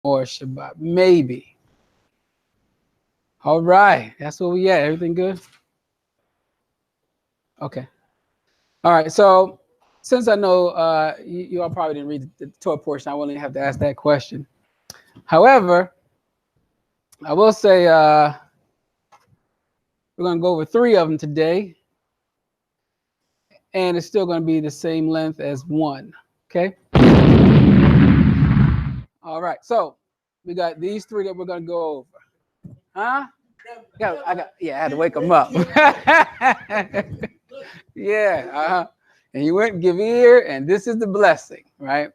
more Shabbat. Maybe. All right. That's where we at. Everything good? Okay. All right. So since I know you all probably didn't read the Torah portion, I won't even have to ask that question. However, I will say we're going to go over 3 of them today. And it's still going to be the same length as 1. Okay. All right. So we got these 3 that we're going to go over. Huh? I had to wake them up. Yeah. And he went, give ear, and this is the blessing, right?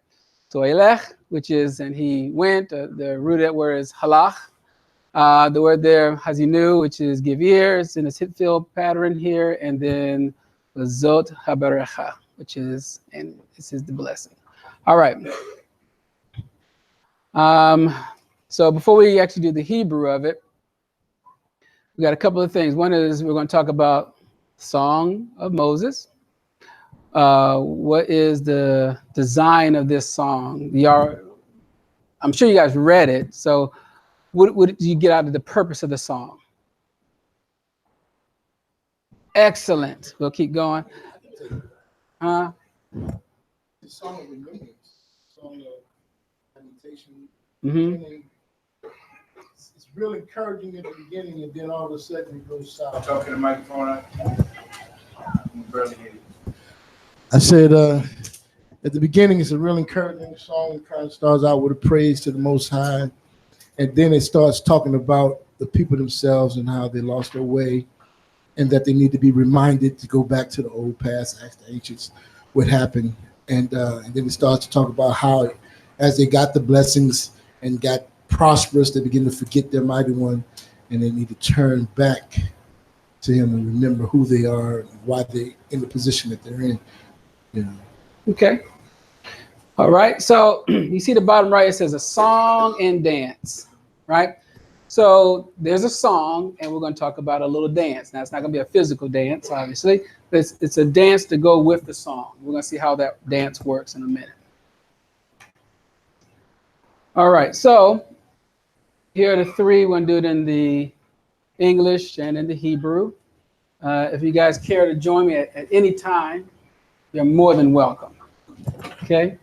So elech, which is, and he went, the root of that word is halach. The word there, hazinu, which is give ear. It's in this hit fill pattern here. And then zot habarecha, which is, and this is the blessing. All right. So before we actually do the Hebrew of it, we got a couple of things. One is we're going to talk about Song of Moses. What is the design of this song? I'm sure you guys read it. So what did you get out of the purpose of the song? Excellent. We'll keep going. The song of remembrance, song of meditation. It's real encouraging at the beginning, and then all of a sudden it goes south. Talking to the microphone. I said at the beginning it's a real encouraging song. It kind of starts out with a praise to the Most High, and then it starts talking about the people themselves and how they lost their way, and that they need to be reminded to go back to the old past, ask the ancients what happened, and then it starts to talk about how, as they got the blessings and got prosperous, they begin to forget their mighty one, and they need to turn back to him and remember who they are and why they're in the position that they're in. You know. Okay. All right. So you see the bottom right, it says a song and dance, right? So there's a song, and we're going to talk about a little dance. Now, it's not going to be a physical dance, obviously, but it's a dance to go with the song. We're going to see how that dance works in a minute. All right. So here are the 3. We're going to do it in the English and in the Hebrew. If you guys care to join me at any time, you're more than welcome. Okay.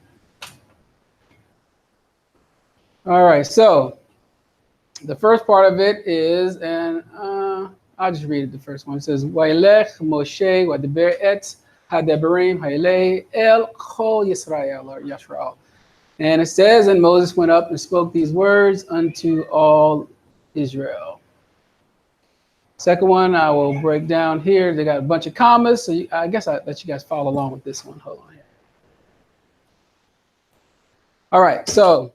All right. So the first part of it is, and I'll just read it. The first one. It says, "Wailech Moshe Deber et Debariym Haile el Chol Yisrael or Yashrael." And it says, and Moses went up and spoke these words unto all Israel. Second one, I will break down here. They got a bunch of commas, so I guess I'll let you guys follow along with this one. Hold on here. All right, so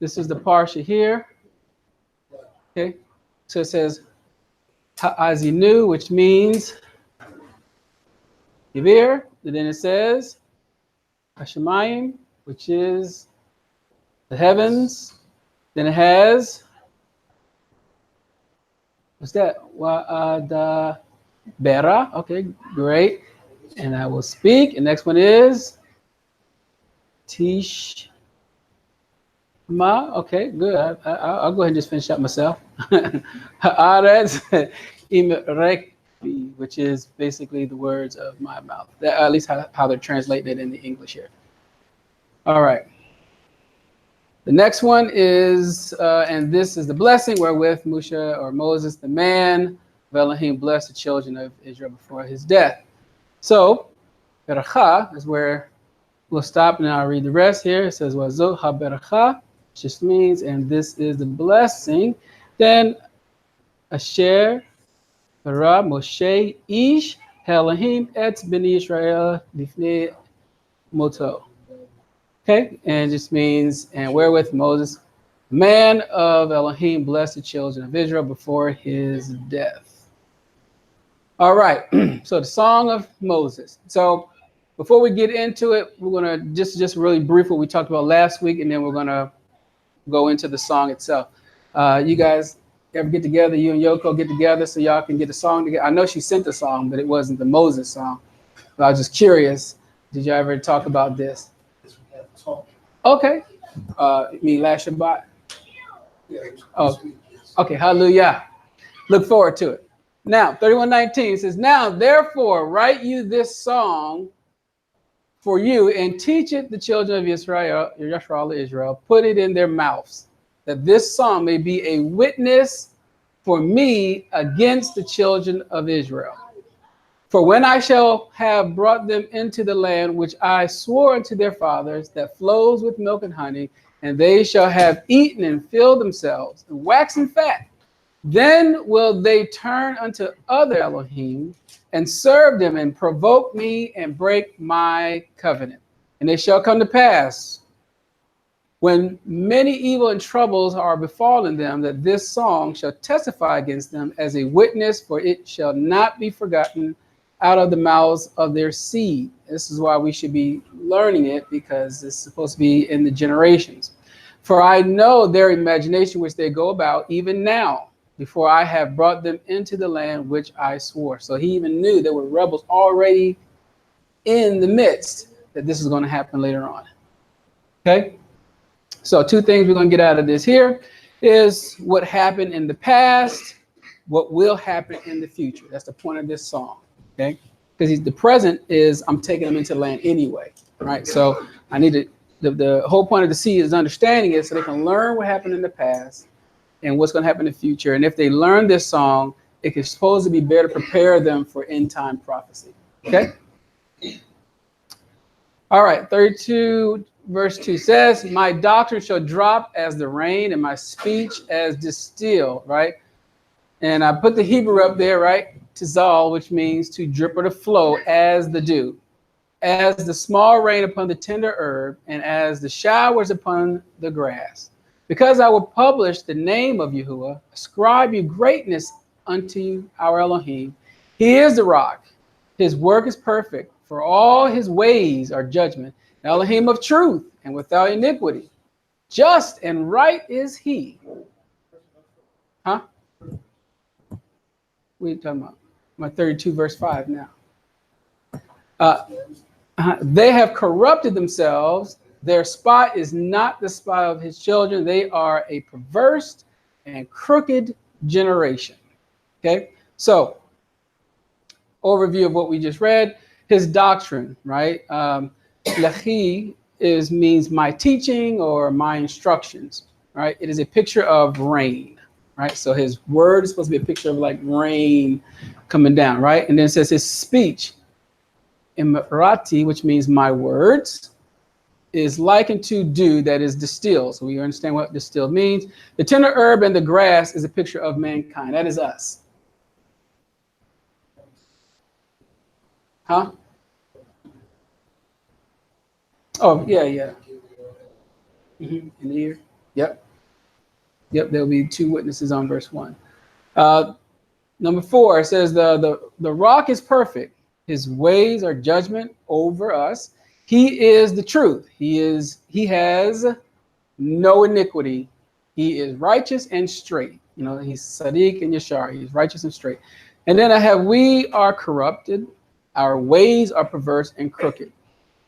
this is the Parsha here. Okay, so it says Ha'azinu, which means give ear. And then it says Hashemayim, which is the heavens. Then it has, what's that? Wa'ada Bera. Okay, great. And I will speak. And next one is Tishma. Okay, good. I'll go ahead and just finish up myself. Haaretz Imrekbi, which is basically the words of my mouth. That, at least how they're translated in the English here. All right. The next one is, and this is the blessing wherewith Moshe or Moses, the man of Elohim, blessed the children of Israel before his death. So, Beracha is where we'll stop, and I'll read the rest here. It says, Wazot ha-beracha, which just means, and this is the blessing. Then, Asher, Bara, Moshe, Ish, Elohim, et b'nei Israel, lifnei moto. Okay, and it just means, and wherewith Moses, man of Elohim, blessed the children of Israel before his death. All right, so the Song of Moses. So before we get into it, we're going to just really brief what we talked about last week, and then we're going to go into the song itself. You guys ever get together, you and Yoko get together so y'all can get a song together? I know she sent a song, but it wasn't the Moses song. But I was just curious, did you ever talk about this? Okay, You mean last Shabbat? Oh, okay, hallelujah. Look forward to it. Now, 31:19 says, now, therefore, write you this song for you and teach it the children of Israel, put it in their mouths, that this song may be a witness for me against the children of Israel. For when I shall have brought them into the land which I swore unto their fathers, that flows with milk and honey, and they shall have eaten and filled themselves, and waxen fat, then will they turn unto other Elohim, and serve them, and provoke me, and break my covenant. And it shall come to pass, when many evil and troubles are befallen them, that this song shall testify against them as a witness, for it shall not be forgotten out of the mouths of their seed. This is why we should be learning it, because it's supposed to be in the generations. For I know their imagination which they go about, even now, before I have brought them into the land which I swore. So he even knew there were rebels already in the midst, that this is going to happen later on. Okay? So two things we're going to get out of this here is what happened in the past, what will happen in the future. That's the point of this song. Okay, because the present is I'm taking them into the land anyway, right? So I need to, the whole point of the seed is understanding it so they can learn what happened in the past and what's going to happen in the future. And if they learn this song, it is supposed to be better prepare them for end time prophecy. Okay. All right, 32 verse 2 says, my doctrine shall drop as the rain, and my speech as distill, right? And I put the Hebrew up there, right? Tizal, which means to drip or to flow as the dew, as the small rain upon the tender herb, and as the showers upon the grass. Because I will publish the name of Yahuah, ascribe you greatness unto our Elohim. He is the rock. His work is perfect, for all his ways are judgment. Elohim of truth and without iniquity. Just and right is he. Huh? What are you talking about? My 32 verse 5 now. They have corrupted themselves. Their spot is not the spot of his children. They are a perverse and crooked generation. Okay, so overview of what we just read. His doctrine, right? Lechi means my teaching or my instructions, right? It is a picture of rain, right? So his word is supposed to be a picture of like rain coming down, right? And then it says his speech, Emirati, which means my words, is likened to dew that is distilled. So we understand what distilled means. The tender herb and the grass is a picture of mankind. That is us. Huh? Oh, yeah. In the ear. Yep. There'll be two witnesses on verse 1. Number 4, it says the rock is perfect. His ways are judgment over us. He is the truth. He has no iniquity. He is righteous and straight. You know, he's Sadiq and Yashar. He's righteous and straight. And then I have, we are corrupted. Our ways are perverse and crooked.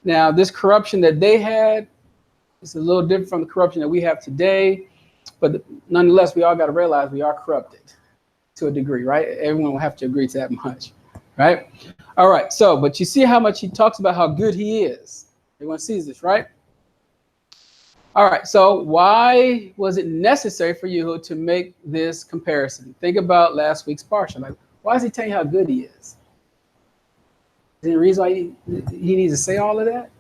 Now, this corruption that they had is a little different from the corruption that we have today. But nonetheless, we all got to realize we are corrupted to a degree, right? Everyone will have to agree to that much, right? All right. So, but you see how much he talks about how good he is. Everyone sees this, right? All right. So why was it necessary for Yahuah to make this comparison? Think about last week's Parsha. Like, why is he telling you how good he is? Is there any reason why he needs to say all of that?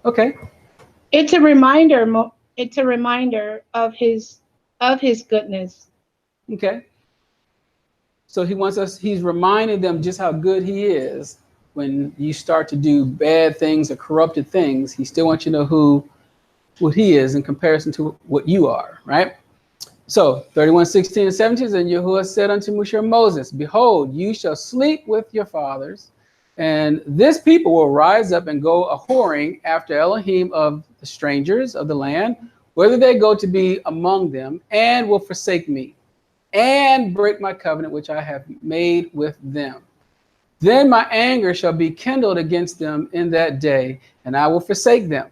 Okay. It's a reminder. It's a reminder of his goodness. Okay. So he wants us, he's reminding them just how good he is. When you start to do bad things or corrupted things, he still wants you to know what he is in comparison to what you are, right? So 31:16 and 17, and Yahuah said unto Moses, behold, you shall sleep with your fathers, and this people will rise up and go a-whoring after Elohim of the strangers of the land, whether they go to be among them, and will forsake me, and break my covenant which I have made with them. Then my anger shall be kindled against them in that day, and I will forsake them.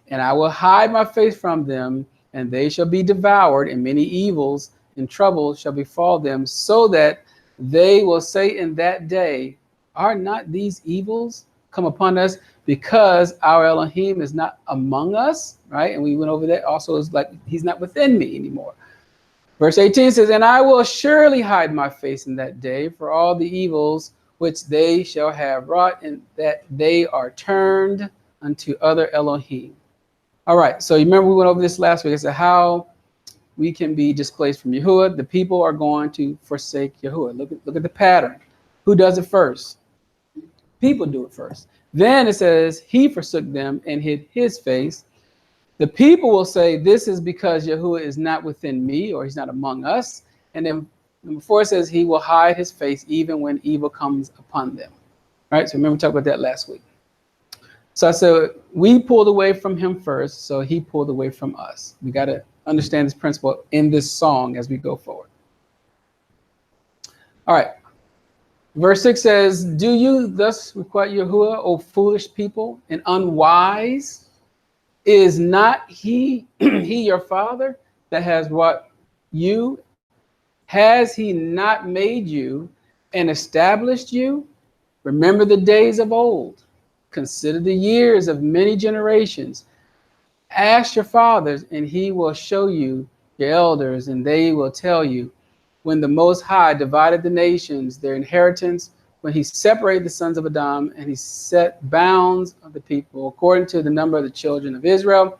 and I will hide my face from them, and they shall be devoured, and many evils and troubles shall befall them, so that they will say in that day, are not these evils come upon us because our Elohim is not among us, right? And we went over that also, is like he's not within me anymore. Verse 18 says, and I will surely hide my face in that day for all the evils which they shall have wrought, and that they are turned unto other Elohim. All right, so you remember we went over this last week. I said how we can be displaced from Yahuah. The people are going to forsake Yahuah. Look at the pattern. Who does it first? People do it first. Then it says he forsook them and hid his face. The people will say, this is because Yahuah is not within me, or he's not among us. And then number 4 says he will hide his face even when evil comes upon them. All right, so remember we talked about that last week. So I said we pulled away from him first, so he pulled away from us. We got to understand this principle in this song as we go forward. All right. Verse 6 says, do you thus requite Yahuah, O foolish people, and unwise? Is not he your father that has wrought you? Has he not made you and established you? Remember the days of old. Consider the years of many generations. Ask your fathers, and he will show you your elders, and they will tell you. When the Most High divided the nations, their inheritance, when he separated the sons of Adam, and he set bounds of the people according to the number of the children of Israel.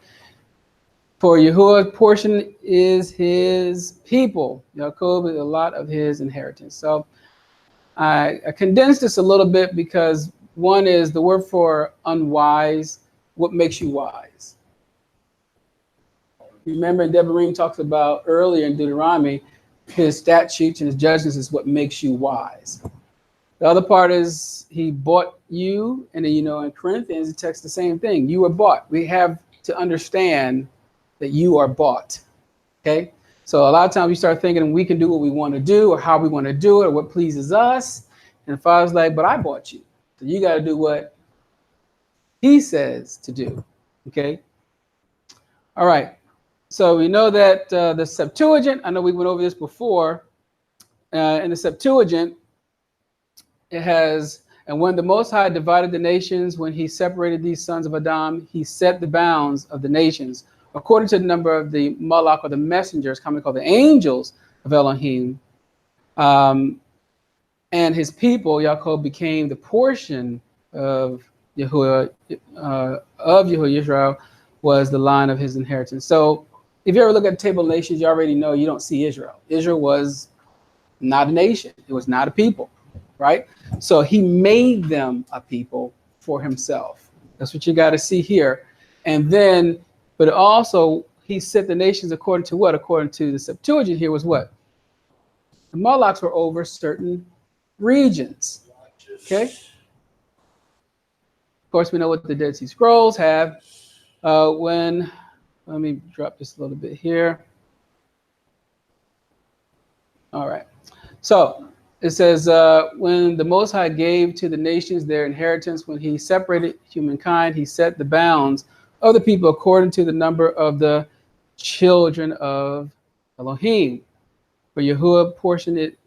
For Yahuah's portion is his people. Jacob is a lot of his inheritance. So I condensed this a little bit because one is the word for unwise. What makes you wise? Remember, Debariym talks about earlier in Deuteronomy, his statutes and his judgments is what makes you wise. The other part is he bought you, and then in Corinthians it texts the same thing. You were bought. We have to understand that you are bought. Okay, so a lot of times we start thinking we can do what we want to do, or how we want to do it, or what pleases us. And the Father's like, but I bought you, so you got to do what he says to do. Okay. All right. So we know that the Septuagint. I know we went over this before. In the Septuagint, it has, and when the Most High divided the nations, when he separated these sons of Adam, he set the bounds of the nations according to the number of the Malach, or the messengers, commonly called the angels of Elohim. And his people, Yaakov, became the portion of Yahuah, Israel was the line of his inheritance. So if you ever look at the table of nations, you already know you don't see Israel. Israel was not a nation. It was not a people, right? So he made them a people for himself. That's what you got to see here. And then, but also he set the nations according to what? According to the Septuagint here was what? The Malachs were over certain regions. Okay. Of course, we know what the Dead Sea Scrolls have. Let me drop this a little bit here. All right. So it says, when the Most High gave to the nations their inheritance, when he separated humankind, he set the bounds of the people according to the number of the children of Elohim. For Yahuah portioned it,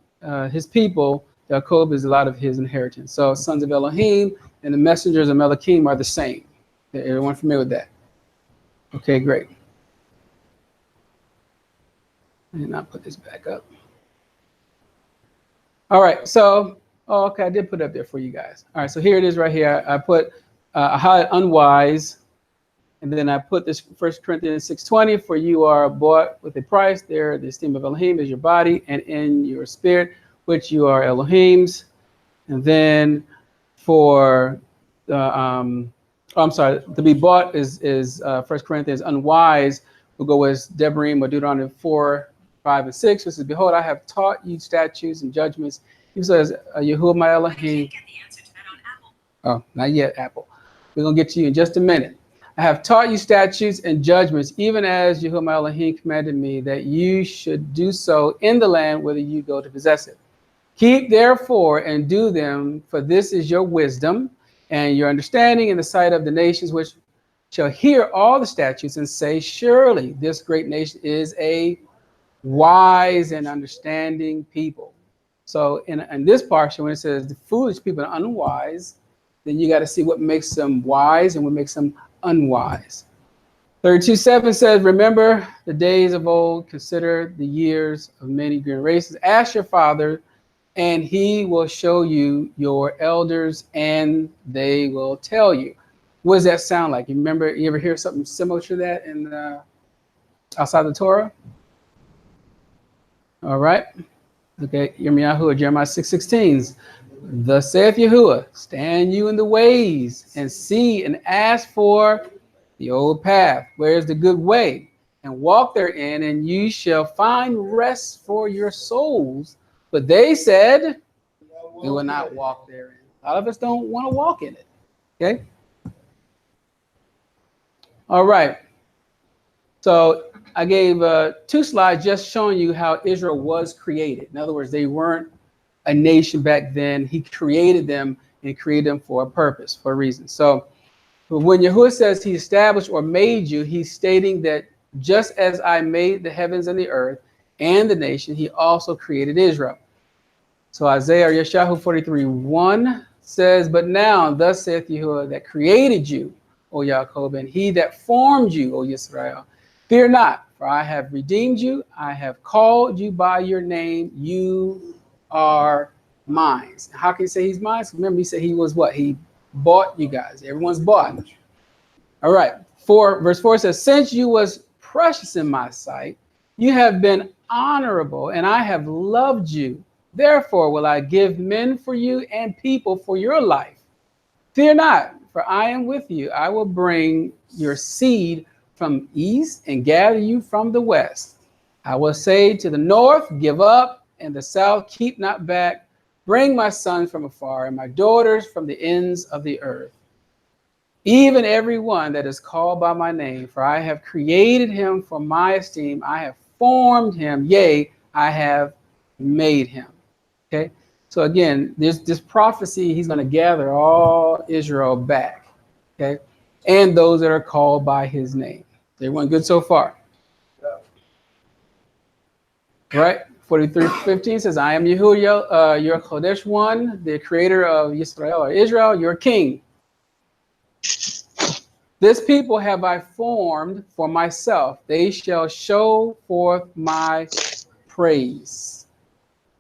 his people, Jacob is a lot of his inheritance. So sons of Elohim and the messengers of Melachim are the same. Everyone familiar with that? Okay, great. And I'll put this back up. All right, so, okay, I did put it up there for you guys. All right, so here it is right here. I put unwise, and then I put this 1 Corinthians 6:20, for you are bought with a price. There, the esteem of Elohim is your body, and in your spirit, which you are Elohim's. And then for to be bought is 1 Corinthians unwise. We'll go with Debariym or Deuteronomy 4, 5, and 6. This is, behold, I have taught you statutes and judgments. He says, Yahuah my Elohim. Oh, not yet, Apple. We're going to get to you in just a minute. I have taught you statutes and judgments, even as Yahuah my Elohim commanded me, that you should do so in the land whither you go to possess it. Keep therefore and do them, for this is your wisdom and your understanding in the sight of the nations which shall hear all the statutes and say, surely this great nation is a wise and understanding people. So in this portion, when it says the foolish people are unwise, then you got to see what makes them wise and what makes them unwise. 32:7 says, remember the days of old, consider the years of many generations. Ask your father, and he will show you your elders, and they will tell you. What does that sound like? You remember, you ever hear something similar to that in outside the Torah? All right. Look at Yahuah or Jeremiah 6:16. Thus saith Yahuah, stand you in the ways and see and ask for the old path, where is the good way, and walk therein, and you shall find rest for your souls. But they said, we will not walk therein. A lot of us don't want to walk in it. Okay. All right. So I gave 2 slides just showing you how Israel was created. In other words, they weren't a nation back then. He created them and created them for a purpose, for a reason. So when Yahuah says he established or made you, he's stating that just as I made the heavens and the earth and the nation, he also created Israel. So Isaiah Yeshayahu 43:1 says, but now thus saith Yahuah that created you, O Yaakov, and he that formed you, O Yisrael, fear not, for I have redeemed you. I have called you by your name. You are mine. How can you say he's mine? Remember, he said he was what? He bought you guys. Everyone's bought. All right. Verse 4 says, since you was precious in my sight, you have been honorable, and I have loved you. Therefore will I give men for you and people for your life. Fear not, for I am with you. I will bring your seed from east and gather you from the west. I will say to the north, give up, and the south, keep not back. Bring my sons from afar and my daughters from the ends of the earth. Even every one that is called by my name, for I have created him for my esteem. I have formed him, yea, I have made him. Okay, so again, there's this prophecy, he's going to gather all Israel back, okay, and those that are called by his name. Everyone good so far? Right? 43:15 says, I am Yahuah, your Chodesh one, the creator of Israel or Israel, your king. This people have I formed for myself. They shall show forth my praise.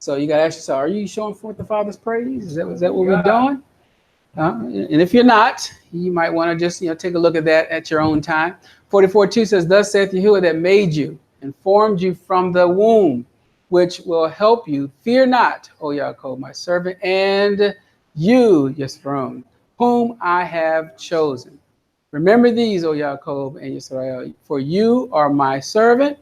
So you got to ask yourself, are you showing forth the Father's praise? Is that what we're doing? And if you're not, you might want to just take a look at that at your own time. 44:2 says, thus saith Yahuah that made you and formed you from the womb, which will help you. Fear not, O Yaakov, my servant, and you, Yisrael, whom I have chosen. Remember these, O Yaakov and Yisrael, for you are my servant.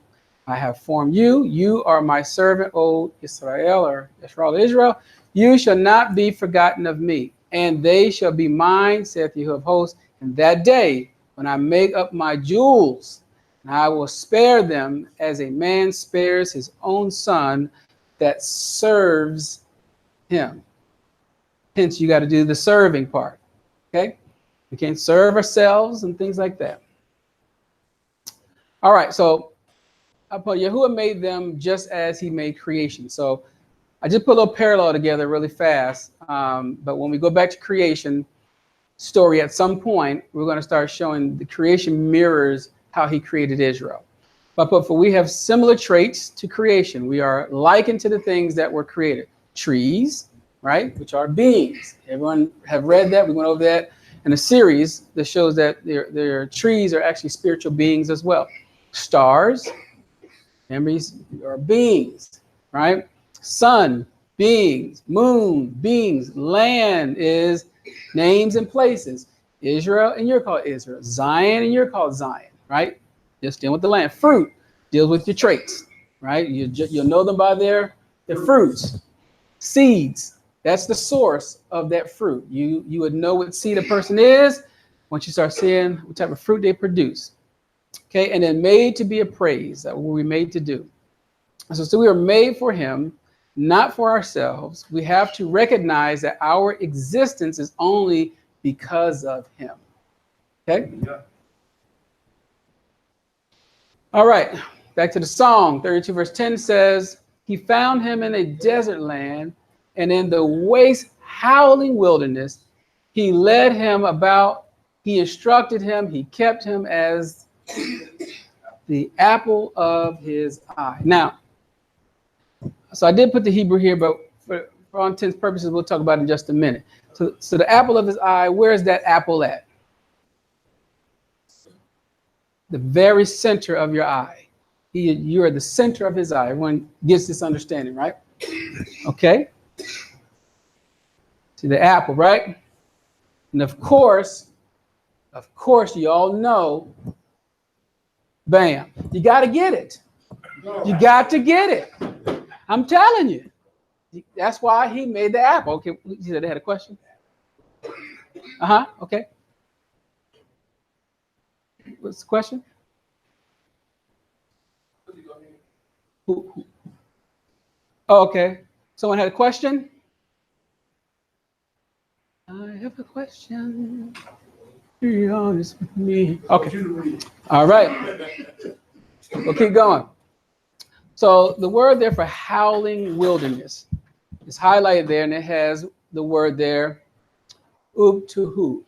I have formed you. You are my servant, O Israel, or Israel. You shall not be forgotten of me, and they shall be mine, saith Yahuah of hosts, in that day when I make up my jewels, and I will spare them as a man spares his own son that serves him. Hence, you got to do the serving part. Okay? We can't serve ourselves and things like that. All right, so Yahuah made them just as he made creation. So I just put a little parallel together really fast. But when we go back to creation story at some point, we're going to start showing the creation mirrors how he created Israel. But for we have similar traits to creation. We are likened to the things that were created. Trees, right, which are beings. Everyone have read that. We went over that in a series that shows that their trees are actually spiritual beings as well. Stars, memories, are beings, right? Sun, beings. Moon, beings. Land is names and places. Israel, and you're called Israel. Zion, and you're called Zion, right? Just dealing with the land. Fruit deals with your traits, right? You'll know them by their fruits. Seeds, that's the source of that fruit. You would know what seed a person is once you start seeing what type of fruit they produce. Okay, and then made to be appraised. That's what we were made to do. So we are made for him, not for ourselves. We have to recognize that our existence is only because of him. Okay? Yeah. All right, back to the song. 32 verse 10 says, he found him in a desert land and in the waste howling wilderness. He led him about, he instructed him, he kept him as the apple of his eye. Now, so I did put the Hebrew here, but for all intents and purposes, we'll talk about it in just a minute. So the apple of his eye, where's that apple at? The very center of your eye. You are the center of his eye. Everyone gets this understanding, right? Okay. See the apple, right? And of course, you all know, bam, you got to get it. You got to get it. I'm telling you. That's why he made the apple. Okay, you said they had a question? Uh-huh, okay. What's the question? Who? Oh, okay. Someone had a question? I have a question. Be honest with me. Okay. All right. We'll keep going. So the word there for howling wilderness is highlighted there, and it has the word there, ubtuhu,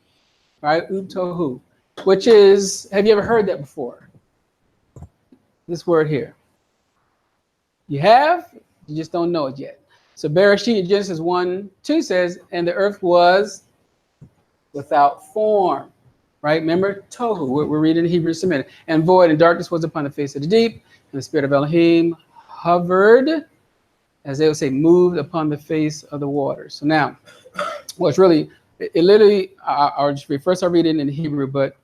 right? Ubtuhu, which is, have you ever heard that before? This word here. You have? You just don't know it yet. So Bereshit, Genesis 1:2 says, and the earth was without form, right? Remember, tohu, we're reading in Hebrew Semitic, and void, and darkness was upon the face of the deep, and the spirit of Elohim hovered, as they would say, moved upon the face of the waters. So now, well, it's really, it literally, I'll just read, first I'll read it in Hebrew, but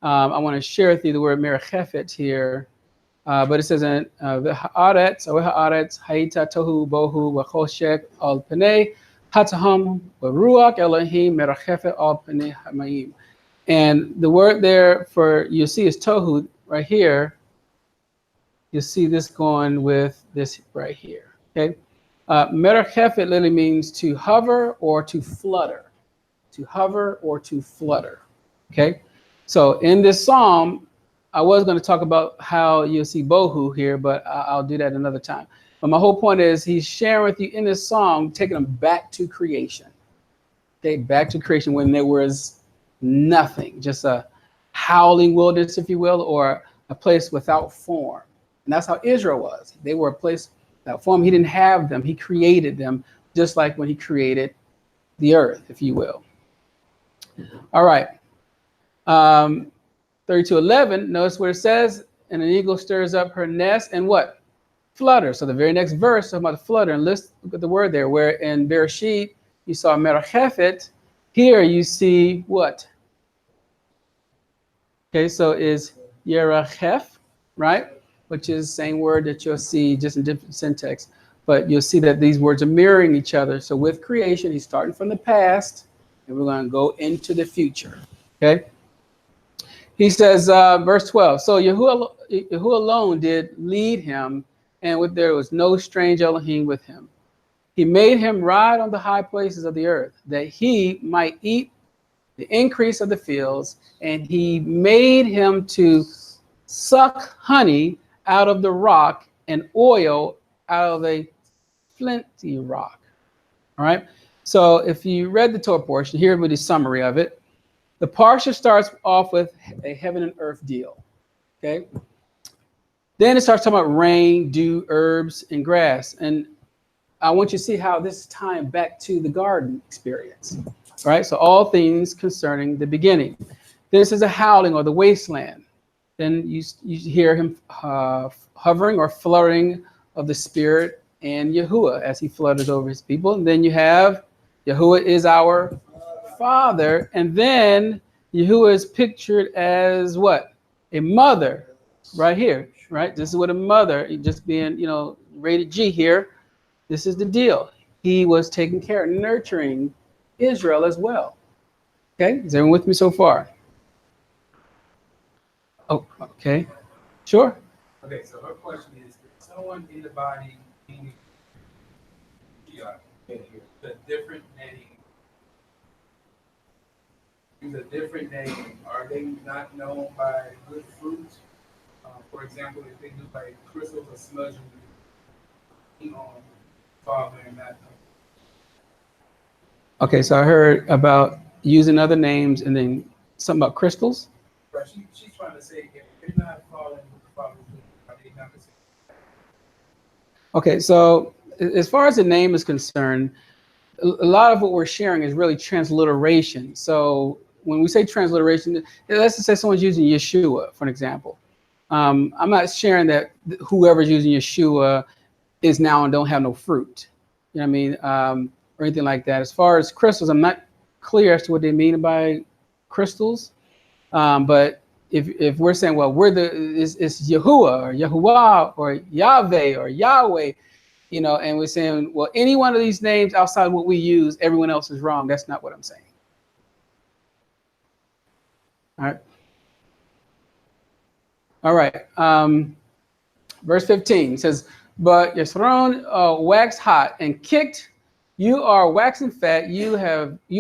I want to share with you the word merachefet here. But it says in Haaretz, Haaretz, Haita Tohu Bohu Wachoshek Al Panei Hataham Baruach Elohim Merachefet Al Panei Hamayim. And the word there for you see is Tohu right here. You see this going with this right here. Okay, Merachefet literally means to hover or to flutter, to hover or to flutter. Okay, so in this psalm, I was going to talk about how you'll see bohu here, but I'll do that another time. But my whole point is he's sharing with you in this song, taking them back to creation. Okay, back to creation when there was nothing, just a howling wilderness, if you will, or a place without form. And that's how Israel was. They were a place without form. He didn't have them. He created them, just like when he created the earth, if you will. All right. 32:11, notice what it says, and an eagle stirs up her nest and what? Flutter. So the very next verse is about the flutter, and look at the word there, where in Bereshit you saw merachefet, here you see what? Okay, so is yerachef, right? Which is the same word that you'll see just in different syntax, but you'll see that these words are mirroring each other. So with creation, he's starting from the past, and we're going to go into the future, okay? He says, verse 12, so Yahuah alone did lead him, and there was no strange Elohim with him. He made him ride on the high places of the earth, that he might eat the increase of the fields, and he made him to suck honey out of the rock and oil out of a flinty rock. All right, so if you read the Torah portion, here with the summary of it. The Parsha starts off with a heaven and earth deal, okay? Then it starts talking about rain, dew, herbs, and grass. And I want you to see how this is tying back to the garden experience, right? So all things concerning the beginning. This is a howling or the wasteland. Then you hear him hovering or fluttering of the Spirit and Yahuah as he flutters over his people. And then you have Yahuah is our Father, and then Yahuah is pictured as what? A mother, right here, right? This is what a mother, just being, rated G here. This is the deal. He was taking care, nurturing Israel as well. Okay, is everyone with me so far? Oh, okay, sure. Okay, so her question is: if someone in the body being a different name, use a different name, are they not known by good fruits? For for example, if they do like crystals or smudging on Father and that. Okay, so I heard about using other names and then something about crystals. But she's trying to say if they're not following what the Father is doing, are they not considered? Okay, so as far as the name is concerned, a lot of what we're sharing is really transliteration. So when we say transliteration, let's just say someone's using Yeshua, for an example. I'm not sharing that whoever's using Yeshua is now and don't have no fruit. You know what I mean? Or anything like that. As far as crystals, I'm not clear as to what they mean by crystals. But if we're saying, well, it's Yahuah or Yahuah or Yahweh or Yahweh, you know, and we're saying, well, any one of these names outside of what we use, everyone else is wrong. That's not what I'm saying. All right. Verse 15 says, but your throne waxed hot and kicked. You are waxing fat. You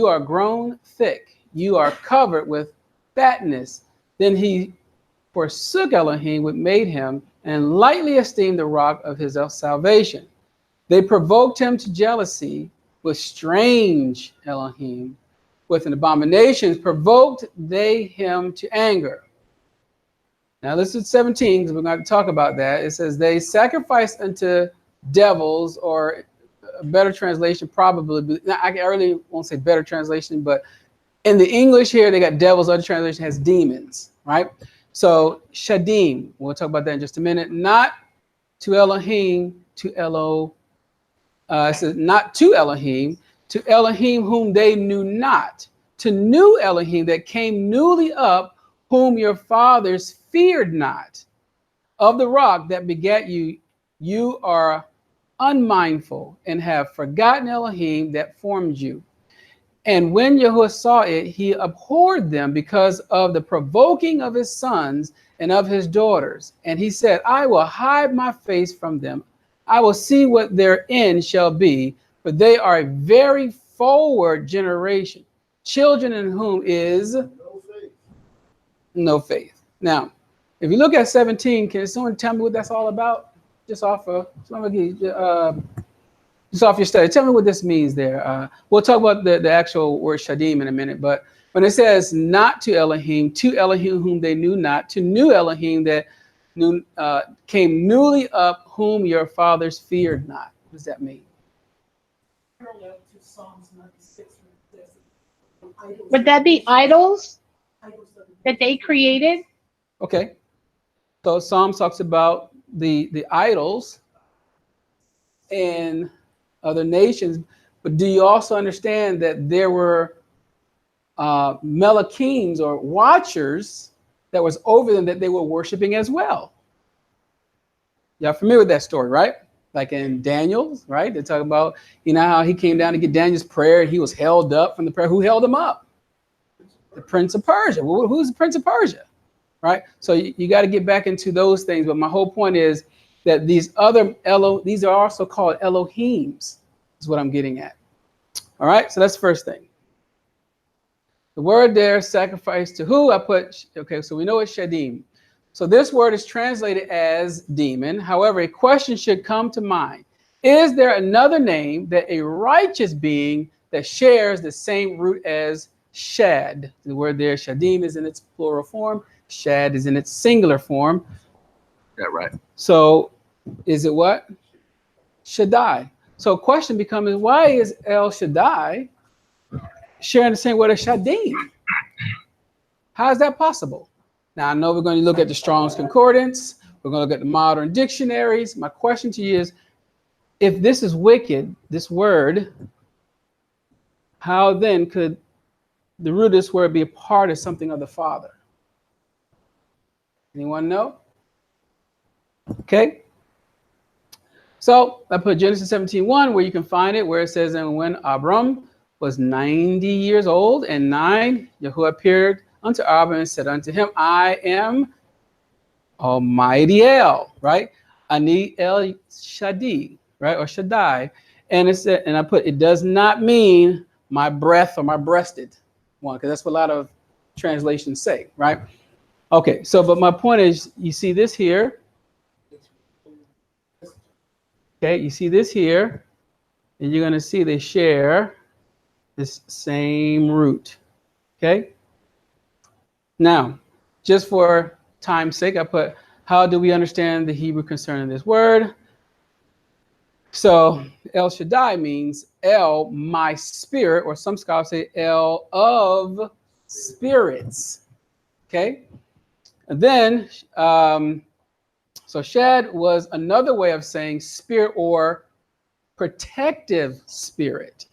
are grown thick. You are covered with fatness. Then he forsook Elohim, which made him, and lightly esteemed the rock of his salvation. They provoked him to jealousy with strange Elohim. With an abomination provoked they him to anger. Now this is 17, because we're going to talk about that. It says, they sacrificed unto devils, or a better translation probably, I really won't say better translation, but in the English here, they got devils. Other translation has demons, right? So Shadim, we'll talk about that in just a minute. Not to Elohim, to it says not to Elohim whom they knew not, to new Elohim that came newly up, whom your fathers feared not. Of the rock that begat you, you are unmindful and have forgotten Elohim that formed you. And when Yahuah saw it, he abhorred them because of the provoking of his sons and of his daughters. And he said, I will hide my face from them. I will see what their end shall be, for they are a very forward generation, children in whom is no faith. Now, if you look at 17, can someone tell me what that's all about? Just off of your study. Tell me what this means there. We'll talk about the actual word shadim in a minute, but when it says not to Elohim whom they knew not, to new Elohim that came newly up, whom your fathers feared not. What does that mean? Would that be idols that they created? Okay. So Psalm talks about the idols in other nations, but do you also understand that there were Melachims or watchers that was over them that they were worshiping as well? Y'all familiar with that story, right? Like in Daniel, right? They talk about, you know, how he came down to get Daniel's prayer. He was held up from the prayer. Who held him up? The Prince of Persia. Well, who's the Prince of Persia? Right? So you got to get back into those things. But my whole point is that these other these are also called Elohims, is what I'm getting at. All right, so that's the first thing. The word there, sacrifice to who? I put, okay, so we know it's Shadim. So this word is translated as demon. However, a question should come to mind. Is there another name that a righteous being that shares the same root as Shad? The word there, Shadim, is in its plural form. Shad is in its singular form. Yeah, right. So is it what? Shaddai. So question becomes, why is El Shaddai sharing the same word as Shadim? How is that possible? Now, I know we're going to look at the Strong's Concordance. We're going to look at the modern dictionaries. My question to you is, if this is wicked, this word, how then could the root of this word be a part of something of the Father? Anyone know? Okay. So I put Genesis 17:1, where you can find it, where it says, and when Abram was 90 years old and 9, Yahuah appeared unto Abram and said unto him, I am Almighty El, right? Ani El Shadi, right? Or Shaddai. And it said, and I put, it does not mean my breath or my breasted one, because that's what a lot of translations say, right? Okay, so but my point is, you see this here. Okay, you see this here, and you're going to see they share this same root. Okay. Now, just for time's sake, I put, how do we understand the Hebrew concerning this word? So El Shaddai means El, my spirit, or some scholars say El of spirits. Okay. And then, so Shed was another way of saying spirit or protective spirit.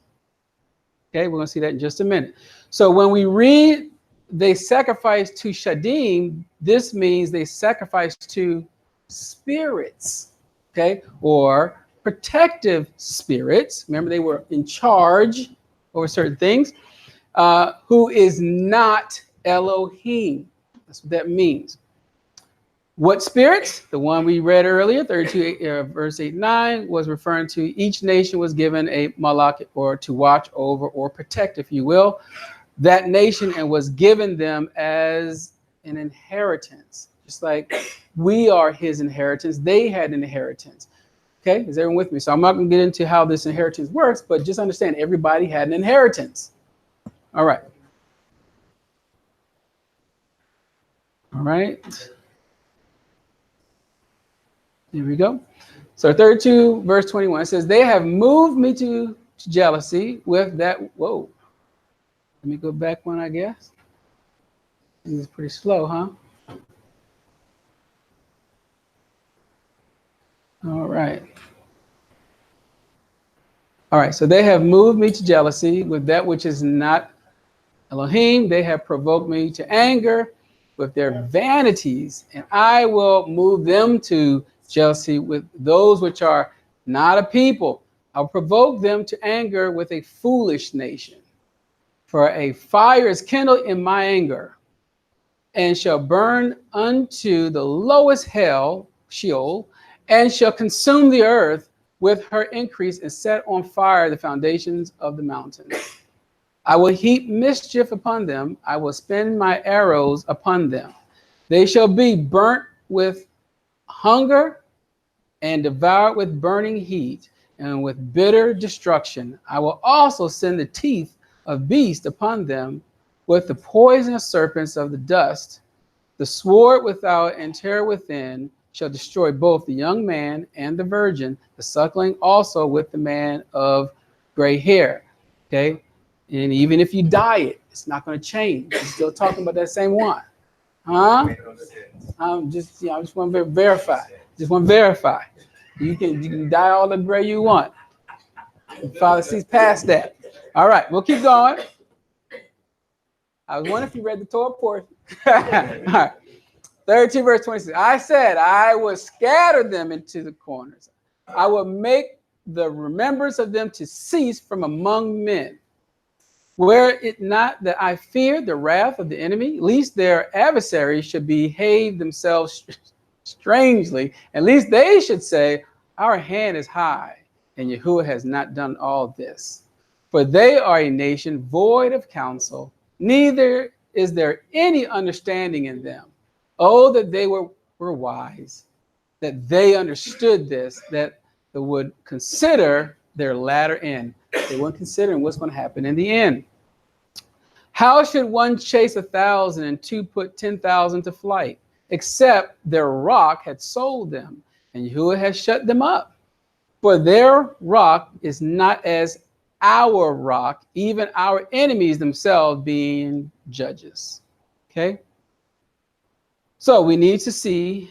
Okay, we're going to see that in just a minute. So when we read they sacrifice to Shadim, this means they sacrifice to spirits, okay, or protective spirits. Remember, they were in charge over certain things, who is not Elohim. That's what that means. What spirits? The one we read earlier, 32 verse 8-9, was referring to each nation was given a malak, or to watch over or protect, if you will, that nation, and was given them as an inheritance. Just like we are his inheritance, they had an inheritance. Okay, is everyone with me? So I'm not going to get into how this inheritance works, but just understand everybody had an inheritance. All right. All right. Here we go. So 32 verse 21, it says, they have moved me to jealousy with that. Whoa. Let me go back one, I guess. This is pretty slow, huh? All right. All right. So they have moved me to jealousy with that which is not Elohim. They have provoked me to anger with their vanities, and I will move them to jealousy with those which are not a people. I'll provoke them to anger with a foolish nation. For a fire is kindled in my anger, and shall burn unto the lowest hell, Sheol, and shall consume the earth with her increase, and set on fire the foundations of the mountains. I will heap mischief upon them. I will spend my arrows upon them. They shall be burnt with hunger and devoured with burning heat and with bitter destruction. I will also send the teeth of beasts upon them with the poisonous serpents of the dust. The sword without and terror within shall destroy both the young man and the virgin, the suckling also with the man of gray hair. Okay. And even if you dye it, it's not going to change. You're still talking about that same one. Huh? I just want to verify. Just want to verify. You can dye all the gray you want. The Father sees past that. All right, we'll keep going. I was wondering if you read the Torah portion. All right. 32 verse 26. I said, I will scatter them into the corners. I will make the remembrance of them to cease from among men. Were it not that I fear the wrath of the enemy, lest their adversaries should behave themselves strangely, and lest they should say, our hand is high, and Yahuah has not done all this. For they are a nation void of counsel, neither is there any understanding in them. Oh, that they were wise, that they understood this, that they would consider their latter end. They weren't considering what's going to happen in the end. How should one chase 1,000 and two put 10,000 to flight, except their rock had sold them, and Yahuah has shut them up? For their rock is not as our rock, even our enemies themselves being judges. Okay? So we need to see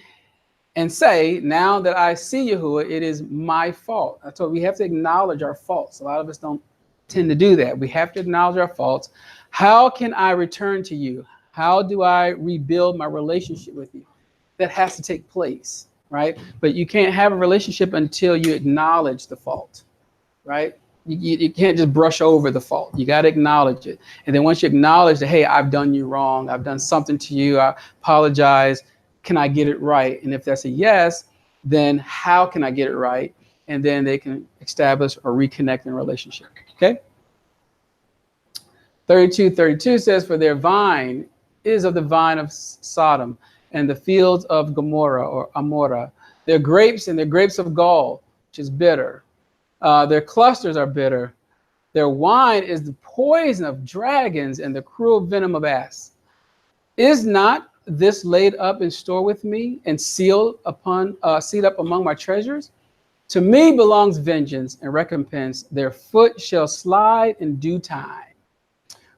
and say, now that I see Yahuah, it is my fault. So we have to acknowledge our faults. A lot of us don't tend to do that. We have to acknowledge our faults. How can I return to you? How do I rebuild my relationship with you? That has to take place, right? But you can't have a relationship until you acknowledge the fault, right? You can't just brush over the fault. You got to acknowledge it. And then once you acknowledge that, hey, I've done you wrong, I've done something to you, I apologize, can I get it right? And if that's a yes, then how can I get it right? And then they can establish or reconnect in a relationship, okay? 32 says, for their vine is of the vine of Sodom and the fields of Gomorrah or Amorah. Their grapes and their grapes of gall, which is bitter. Their clusters are bitter. Their wine is the poison of dragons and the cruel venom of asps. Is not this laid up in store with me and sealed up among my treasures? To me belongs vengeance and recompense. Their foot shall slide in due time.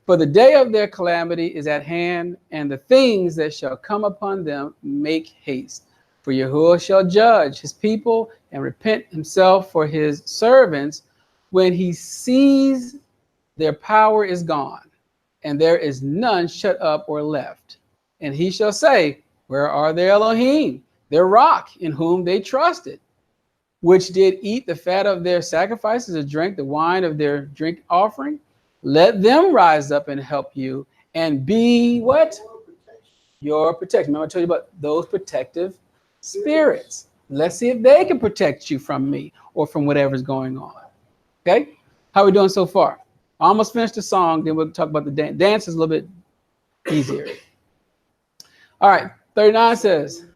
For the day of their calamity is at hand, and the things that shall come upon them make haste. For Yahuah shall judge his people and repent himself for his servants when he sees their power is gone, and there is none shut up or left. And he shall say, where are their Elohim, their rock, in whom they trusted, which did eat the fat of their sacrifices and drank the wine of their drink offering? Let them rise up and help you and be what? Your protection. Remember I told you about those protective spirits. Let's see if they can protect you from me or from whatever's going on. Okay? How are we doing so far? I almost finished the song, then we'll talk about the dance. Dance is a little bit easier. All right, 39 says,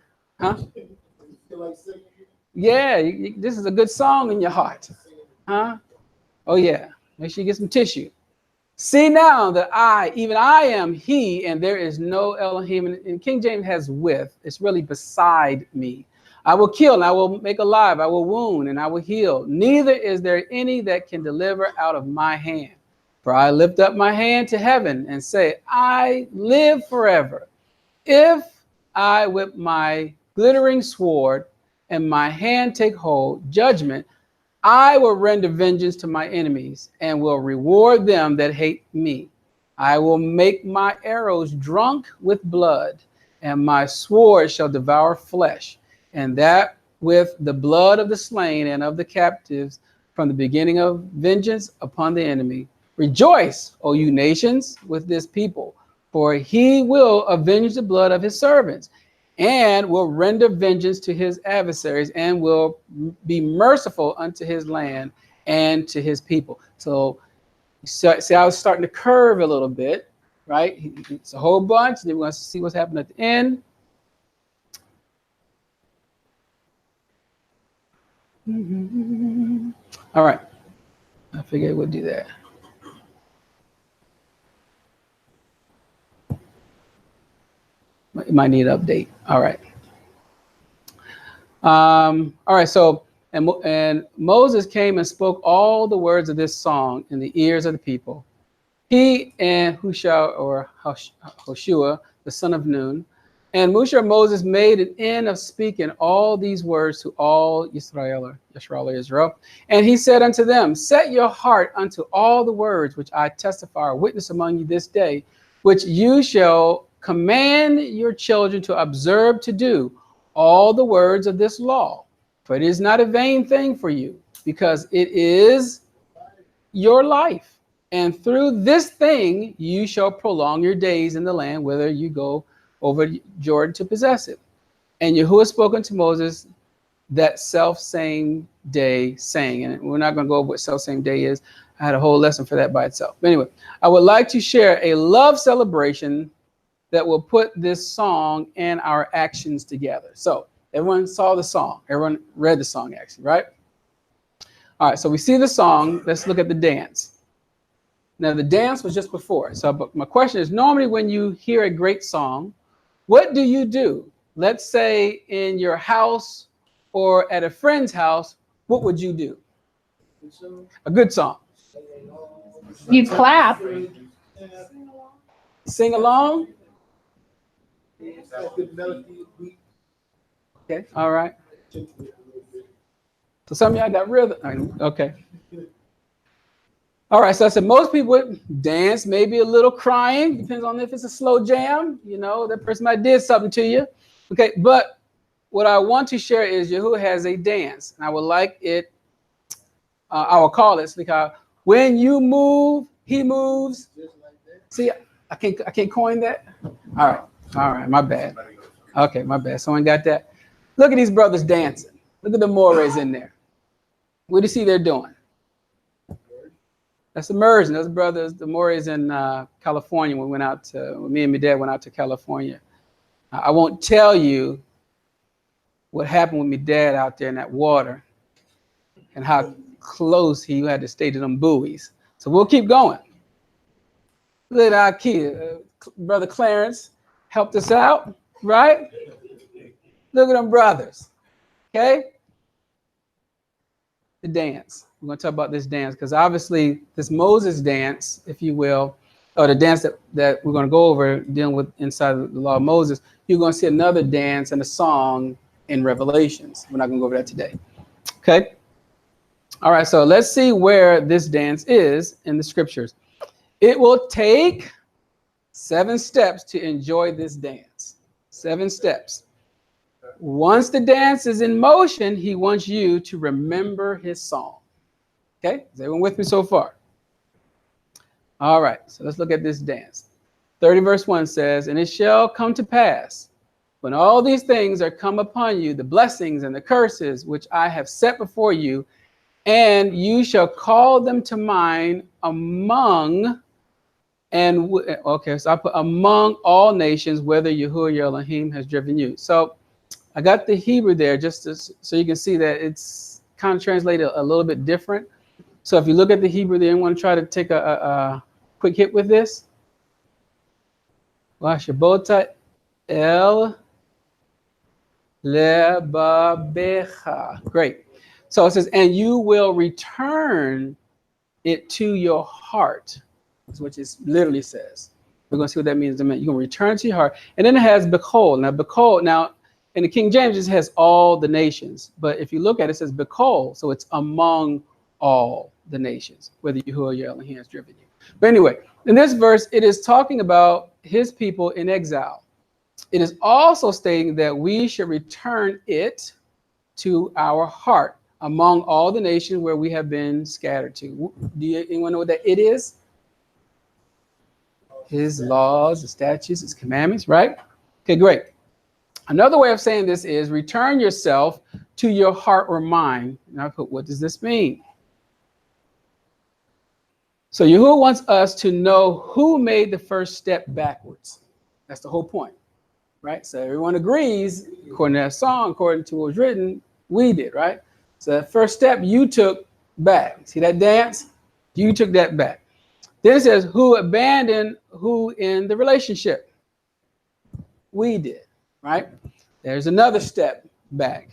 huh? Yeah, this is a good song in your heart. Huh? Oh, yeah. Make sure you get some tissue. See now that even I am he, and there is no Elohim. And King James has with. It's really beside me. I will kill, and I will make alive. I will wound, and I will heal. Neither is there any that can deliver out of my hand. For I lift up my hand to heaven and say, I live forever. If I with my glittering sword and my hand take hold, judgment, I will render vengeance to my enemies and will reward them that hate me. I will make my arrows drunk with blood, and my sword shall devour flesh, and that with the blood of the slain and of the captives from the beginning of vengeance upon the enemy. Rejoice, O you nations, with this people, for he will avenge the blood of his servants, and will render vengeance to his adversaries, and will be merciful unto his land and to his people. So see, I was starting to curve a little bit, right? It's a whole bunch. Then we're going to see what's happening at the end. All right. I figured we'll do that. It might need an update. All right. All right. So, and Moses came and spoke all the words of this song in the ears of the people. He and Hoshua, the son of Nun, and Moses made an end of speaking all these words to all Israel. And he said unto them, set your heart unto all the words which I testify or witness among you this day, which you shall command your children to observe to do all the words of this law. For it is not a vain thing for you, because it is your life. And through this thing you shall prolong your days in the land, whither you go over Jordan to possess it. And Yahuah spoke unto Moses that self-same day, saying, and we're not going to go over what self-same day is. I had a whole lesson for that by itself. But anyway, I would like to share a love celebration that will put this song and our actions together. So everyone saw the song. Everyone read the song, actually, right? All right, so we see the song. Let's look at the dance. Now, the dance was just before. So but my question is, normally when you hear a great song, what do you do? Let's say in your house or at a friend's house, what would you do? A good song. You clap. Sing along? Okay, all right. So some of y'all got rhythm. Okay. All right, so I said most people would dance, maybe a little crying, depends on if it's a slow jam, you know, that person might did something to you. Okay, but what I want to share is Yahuah has a dance, and I would like it, I will call it, because when you move, he moves. See, I can't coin that. All right, my bad. Okay, my bad. Someone got that? Look at these brothers dancing. Look at the Morehs in there. What do you see they're doing? That's immersion. Those brothers, the Morehs in California. We went out to, me and my dad went out to California. I won't tell you what happened with my dad out there in that water and how close he had to stay to them buoys. So we'll keep going. Look at our kid, Brother Clarence helped us out, right? Look at them brothers, okay? The dance. We're going to talk about this dance because obviously this Moses dance, if you will, or the dance that we're going to go over dealing with inside of the law of Moses, you're going to see another dance and a song in Revelations. We're not going to go over that today. Okay? All right, so let's see where this dance is in the scriptures. It will take 7 steps to enjoy this dance. 7 steps. Once the dance is in motion, he wants you to remember his song. Okay? Is everyone with me so far? All right, so let's look at this dance. 30 verse 1 says, and it shall come to pass, when all these things are come upon you, the blessings and the curses which I have set before you, and you shall call them to mind among, and okay, so I put among all nations, whether Yahuah your Elohim has driven you. So I got the Hebrew there just so you can see that it's kind of translated a little bit different. So if you look at the Hebrew there, I'm going to try to take a quick hit with this. Washabota el lebabecha. Great. So it says, and you will return it to your heart. That's what it literally says. We're going to see what that means in a minute. You're going to return to your heart. And then it has Bekol. Now, Bekol, now, in the King James, it has all the nations. But if you look at it, it says Bekol. So it's among all the nations, whether Yahuah your Elohim has driven you. But anyway, in this verse, it is talking about his people in exile. It is also stating that we should return it to our heart among all the nations where we have been scattered to. Do anyone know what that it is? His laws, his statutes, his commandments, right? Okay, great. Another way of saying this is return yourself to your heart or mind. Now I put, what does this mean? So Yahuah wants us to know who made the first step backwards. That's the whole point, right? So everyone agrees, according to that song, according to what was written, we did, right? So that first step you took back. See that dance? You took that back. Then it says, who abandoned who in the relationship? We did, right? There's another step back.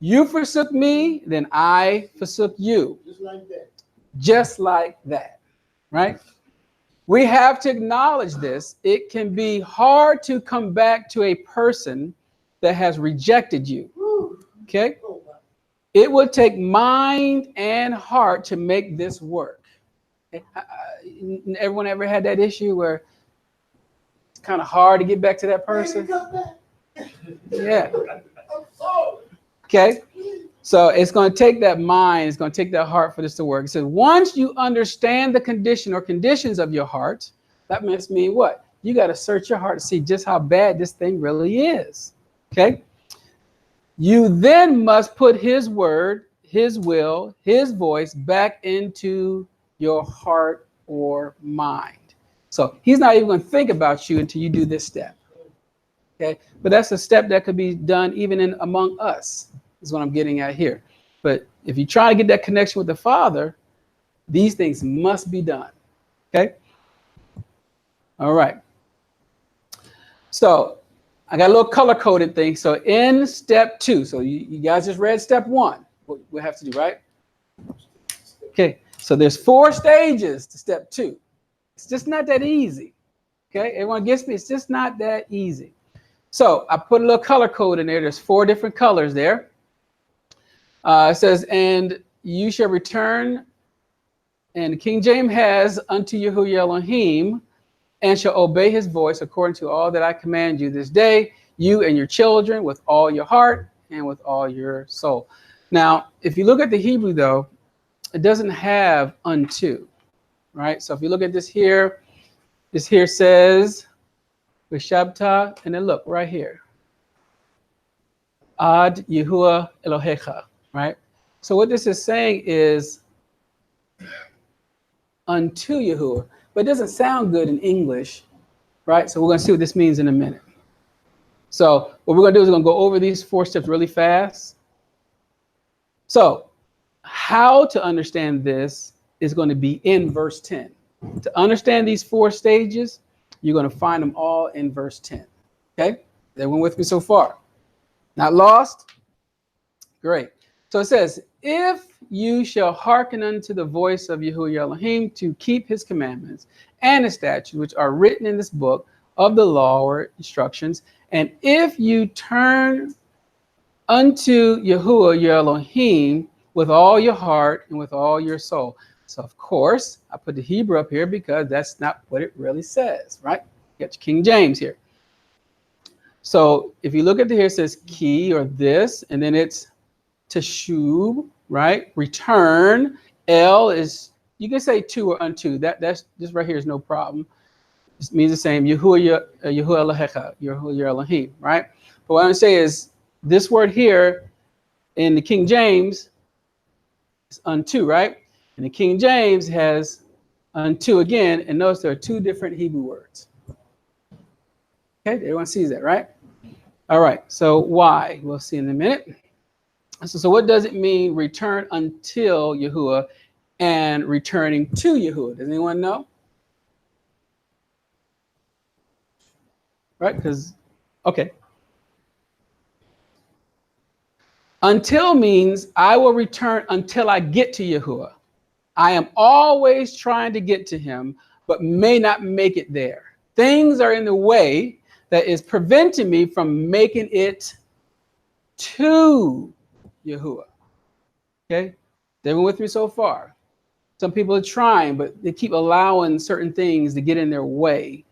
You forsook me, then I forsook you. Just like that. Just like that, right? We have to acknowledge this. It can be hard to come back to a person that has rejected you, okay? It would take mind and heart to make this work. Everyone ever had that issue where it's kind of hard to get back to that person? Yeah. Okay. So it's going to take that mind, it's going to take that heart for this to work. It says, once you understand the condition or conditions of your heart, that must mean what? You got to search your heart to see just how bad this thing really is. Okay. You then must put his word, his will, his voice back into your heart or mind. So he's not even going to think about you until you do this step. Okay. But that's a step that could be done even among us. Is what I'm getting at here. But if you try to get that connection with the Father, these things must be done. Okay? All right. So I got a little color-coded thing. So in step 2, so you guys just read step 1, what we have to do, right? Okay. So there's 4 stages to step 2. It's just not that easy. Okay? Everyone gets me? It's just not that easy. So I put a little color code in there. There's 4 different colors there. It says, and you shall return, and King James has, unto Yahuah Elohim, and shall obey his voice according to all that I command you this day, you and your children, with all your heart and with all your soul. Now, if you look at the Hebrew, though, it doesn't have unto, right? So if you look at this here says, Vishabta, and then look right here. Ad Yahuah Elohecha. Right? So what this is saying is unto Yahuah. But it doesn't sound good in English, right? So we're going to see what this means in a minute. So what we're going to do is we're going to go over these 4 steps really fast. So how to understand this is going to be in verse 10. To understand these 4 stages, you're going to find them all in verse 10. Okay? Everyone with me so far? Not lost? Great. So it says, if you shall hearken unto the voice of Yahuah your Elohim to keep his commandments and his statutes, which are written in this book of the law or instructions, and if you turn unto Yahuah your Elohim with all your heart and with all your soul. So of course, I put the Hebrew up here because that's not what it really says, right? You got your King James here. So if you look at here, it says key or this, and then it's teshub, right? Return. L is, you can say to or unto. That's this right here is no problem. It means the same. Yahuah Elohecha, Yahuah your Elohim, right? But what I'm saying is this word here in the King James is unto, right? And the King James has unto again, and notice there are 2 different Hebrew words. Okay, everyone sees that, right? All right, so why? We'll see in a minute. So what does it mean, return until Yahuah and returning to Yahuah? Does anyone know? Right, because, okay. Until means I will return until I get to Yahuah. I am always trying to get to him, but may not make it there. Things are in the way that is preventing me from making it to Yahuah. Okay? Is everyone with me so far? Some people are trying, but they keep allowing certain things to get in their way.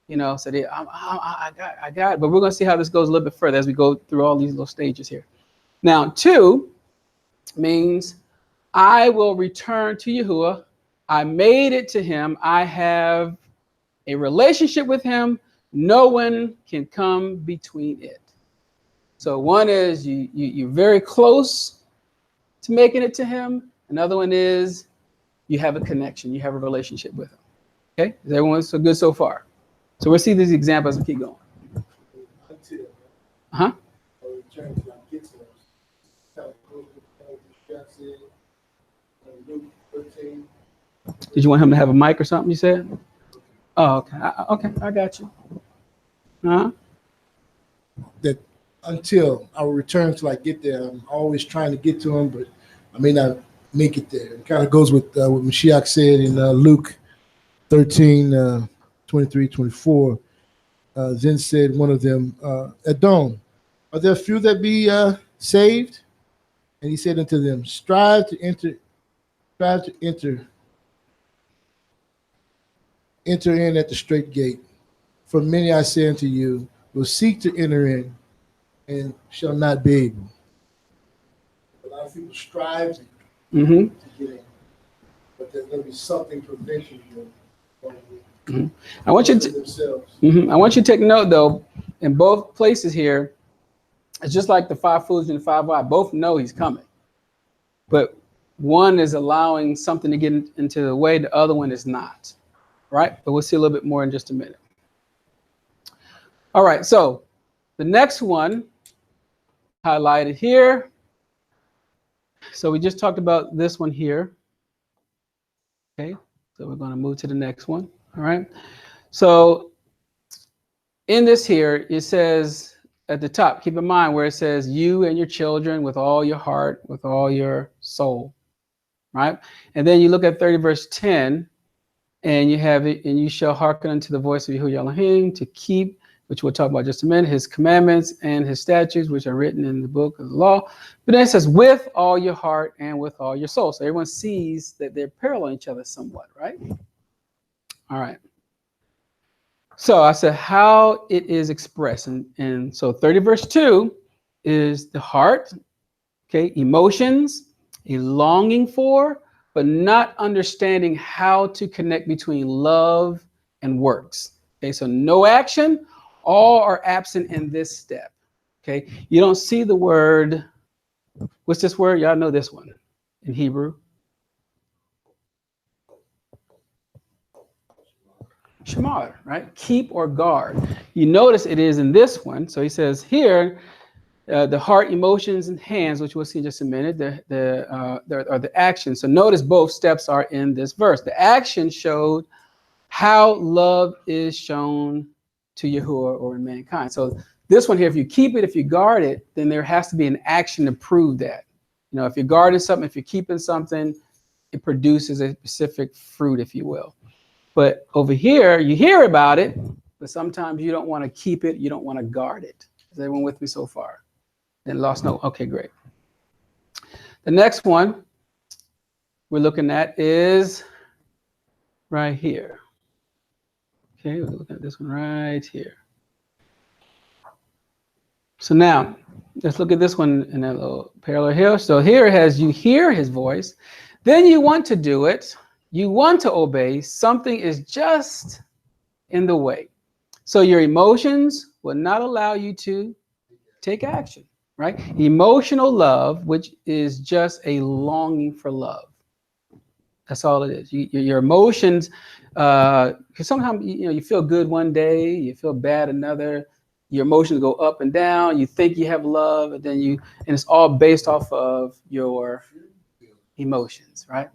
You know, so I got it. But we're going to see how this goes a little bit further as we go through all these little stages here. Now, 2 means I will return to Yahuah. I made it to him. I have a relationship with him. No one can come between it. So one is you're very close to making it to him. Another one is you have a connection. You have a relationship with him. Okay? Is everyone so good so far? So we'll see these examples and keep going. Until. Uh-huh. Return to get to them. Luke 13. Did you want him to have a mic or something, you said? Oh, okay. Okay, I got you. Uh-huh. That until I will return till I get there. I'm always trying to get to him, but I may not make it there. It kind of goes with what Mashiach said in Luke 13, 23, 24. Then said one of them, Edom, are there few that be saved? And he said unto them, strive to enter in at the straight gate. For many I say unto you, will seek to enter in and shall not be able. A lot of people strive to get in, but there's going to be something preventing them from I want you themselves. I want you to take note, though, in both places here, it's just like the 5 fools and the 5 wise. Both know he's coming. But one is allowing something to get into the way, the other one is not. Right? But we'll see a little bit more in just a minute. All right, so the next one highlighted here. So we just talked about this one here. Okay, so we're going to move to the next one. All right. So in this here, it says at the top, keep in mind where it says you and your children with all your heart, with all your soul. Right. And then you look at 30 verse 10. And you have it, and you shall hearken unto the voice of Yahuah Elohim to keep, which we'll talk about just a minute, his commandments and his statutes, which are written in the book of the law. But then it says, with all your heart and with all your soul. So everyone sees that they're parallel each other somewhat, right? All right. So I said how it is expressed. And so 30 verse 2 is the heart, okay, emotions, a longing for, but not understanding how to connect between love and works. Okay, so no action, all are absent in this step. Okay, you don't see the word, what's this word? Y'all know this one in Hebrew. shamar, right? Keep or guard. You notice it is in this one. So he says here, the heart, emotions, and hands, which we'll see in just a minute, the actions. So notice both steps are in this verse. The action showed how love is shown to Yahuah or in mankind. So this one here, if you keep it, if you guard it, then there has to be an action to prove that. You know, if you're guarding something, if you're keeping something, it produces a specific fruit, if you will. But over here, you hear about it, but sometimes you don't want to keep it, you don't want to guard it. Is everyone with me so far? Then lost note. Okay, great. The next one we're looking at is right here. Okay, we're looking at this one right here. So now, let's look at this one in a little parallel here. So here it has, you hear his voice, then you want to do it, you want to obey, something is just in the way. So your emotions will not allow you to take action, right? Emotional love, which is just a longing for love. That's all it is. Your emotions, because sometimes you feel good one day, you feel bad another. Your emotions go up and down. You think you have love, and and it's all based off of your emotions, right?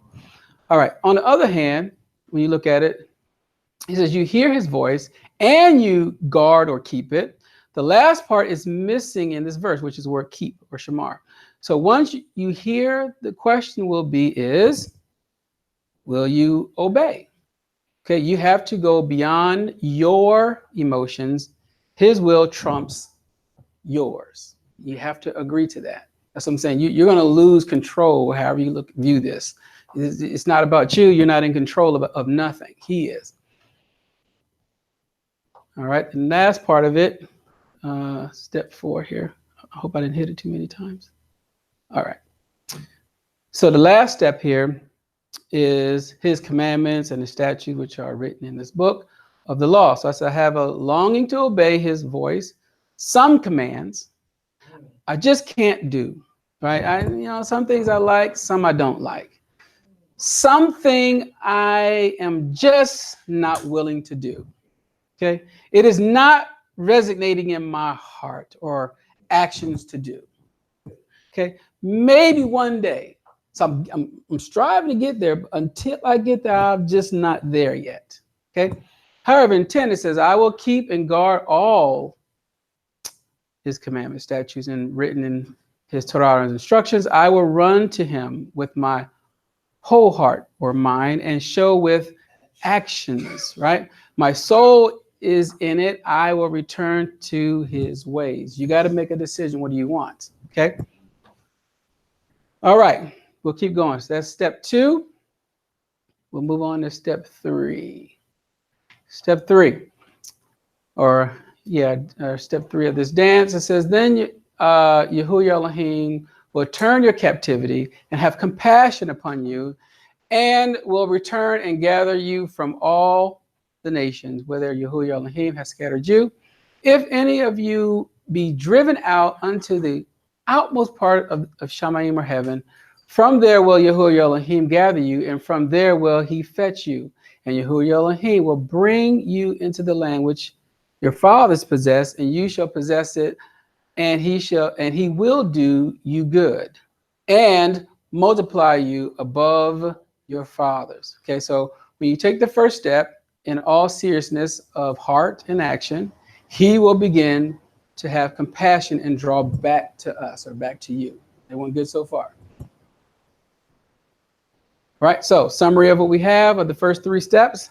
All right. On the other hand, when you look at it, he says you hear his voice and you guard or keep it. The last part is missing in this verse, which is the word keep or shamar. So once you hear, the question will you obey? Okay, you have to go beyond your emotions. His will trumps yours. You have to agree to that. That's what I'm saying. You're going to lose control, however you view this. It's not about you. You're not in control of nothing. He is. All right, the last part of it, step 4 here. I hope I didn't hit it too many times. All right. So the last step here is his commandments and the statutes which are written in this book of the law. So I said, I have a longing to obey his voice. Some commands I just can't do, right? Some things I like, some I don't like. Something I am just not willing to do. Okay, it is not resonating in my heart or actions to do. Okay, maybe one day. So I'm striving to get there, but until I get there, I'm just not there yet. Okay. However, in 10 it says, I will keep and guard all his commandments, statutes, and written in his Torah and instructions. I will run to him with my whole heart or mind and show with actions, right? My soul is in it. I will return to his ways. You got to make a decision. What do you want? Okay. All right. We'll keep going. So that's step 2. We'll move on to step 3. Step 3, step 3 of this dance. It says, then Yahuah Elohim will turn your captivity and have compassion upon you, and will return and gather you from all the nations, whether Yahuah Elohim has scattered you. If any of you be driven out unto the outmost part of Shamayim or heaven, from there will Yahuah Elohim gather you, and from there will he fetch you. And Yahuah Elohim will bring you into the land which your fathers possessed, and you shall possess it, and he will do you good, and multiply you above your fathers. Okay, so when you take the first step in all seriousness of heart and action, he will begin to have compassion and draw back to us or back to you. Everyone good so far? Right, so summary of what we have of the first 3 steps.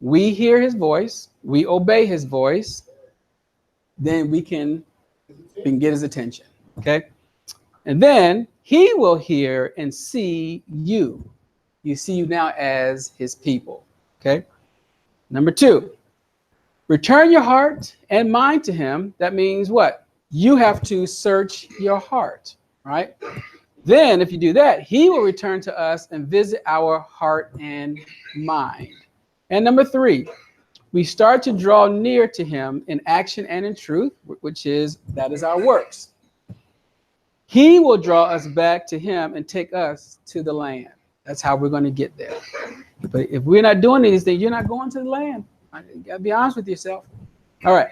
We hear his voice, we obey his voice, then we can get his attention, okay? And then he will hear and see you. You see you now as his people, okay? Number 2, return your heart and mind to him. That means what? You have to search your heart, right? Then if you do that, he will return to us and visit our heart and mind. And number 3, we start to draw near to him in action and in truth, that is our works. He will draw us back to him and take us to the land. That's how we're going to get there. But if we're not doing these things, you're not going to the land. You got to be honest with yourself. All right.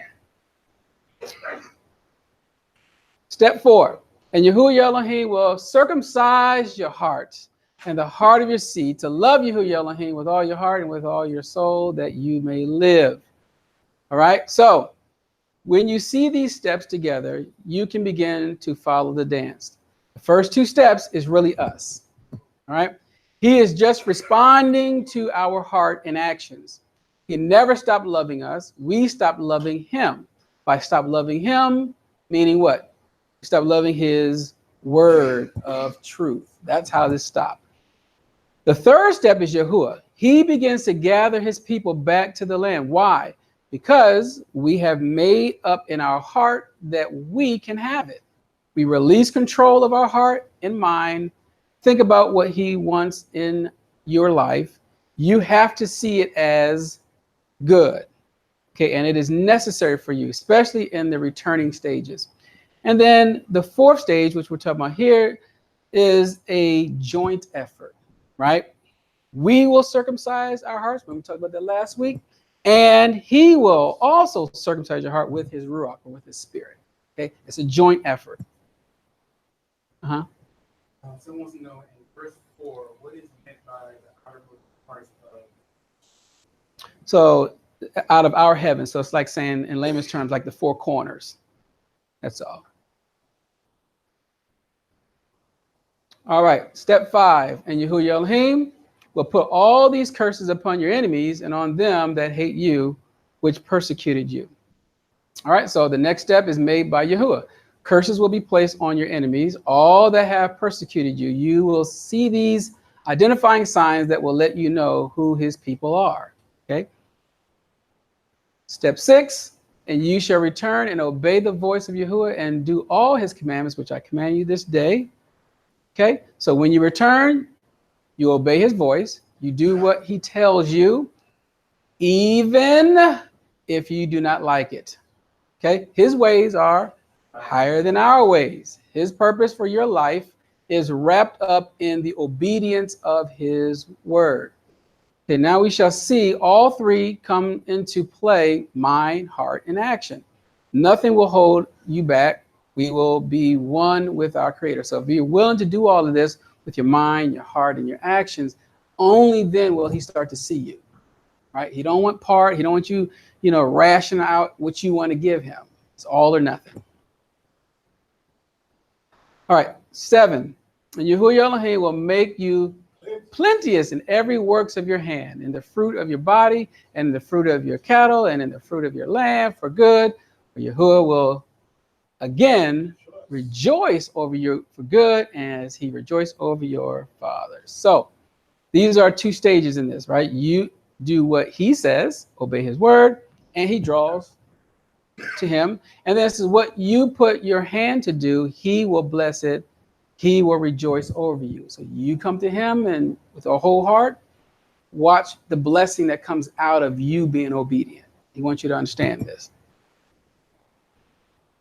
Step 4. And Yahuah Elohim will circumcise your heart and the heart of your seed to love Yahuah Elohim with all your heart and with all your soul, that you may live. All right. So when you see these steps together, you can begin to follow the dance. The first 2 steps is really us. All right. He is just responding to our heart and actions. He never stopped loving us. We stopped loving him. By stop loving him, meaning what? We stopped loving his word of truth. That's how this stopped. The third step is Yahuah. He begins to gather his people back to the land. Why? Because we have made up in our heart that we can have it. We release control of our heart and mind. Think about what he wants in your life. You have to see it as good. Okay, and it is necessary for you, especially in the returning stages. And then the 4th stage, which we're talking about here, is a joint effort, right? We will circumcise our hearts, when we talked about that last week, and he will also circumcise your heart with his ruach, or with his spirit. Okay, it's a joint effort. Someone wants to know in verse 4, what is meant by the article parts of? So out of our heaven. So it's like saying, in layman's terms, like the 4 corners. That's all. All right, step 5. And Yahuah Elohim will put all these curses upon your enemies and on them that hate you, which persecuted you. All right, so the next step is made by Yahuah. Curses will be placed on your enemies, all that have persecuted you. You will see these identifying signs that will let you know who his people are. Okay. Step 6, and you shall return and obey the voice of Yahuah and do all his commandments, which I command you this day. Okay, so when you return, you obey his voice. You do what he tells you, even if you do not like it. Okay, his ways are higher than our ways. His purpose for your life is wrapped up in the obedience of his word. Okay, now we shall see all 3 come into play: mind, heart, and action. Nothing will hold you back. We will be one with our Creator. So if you're willing to do all of this with your mind, your heart, and your actions, only then will he start to see you. Right? He don't want part. He don't want you, ration out what you want to give him. It's all or nothing. All right, 7. And Yahuah Elohim will make you plenteous in every works of your hand, in the fruit of your body, and in the fruit of your cattle, and in the fruit of your land, for good. For Yahuah will again rejoice over you for good, as he rejoiced over your fathers. So these are 2 stages in this, right? You do what he says, obey his word, and he draws to him. And this is what you put your hand to do. He will bless it. He will rejoice over you. So you come to him, and with a whole heart, watch the blessing that comes out of you being obedient. He wants you to understand this.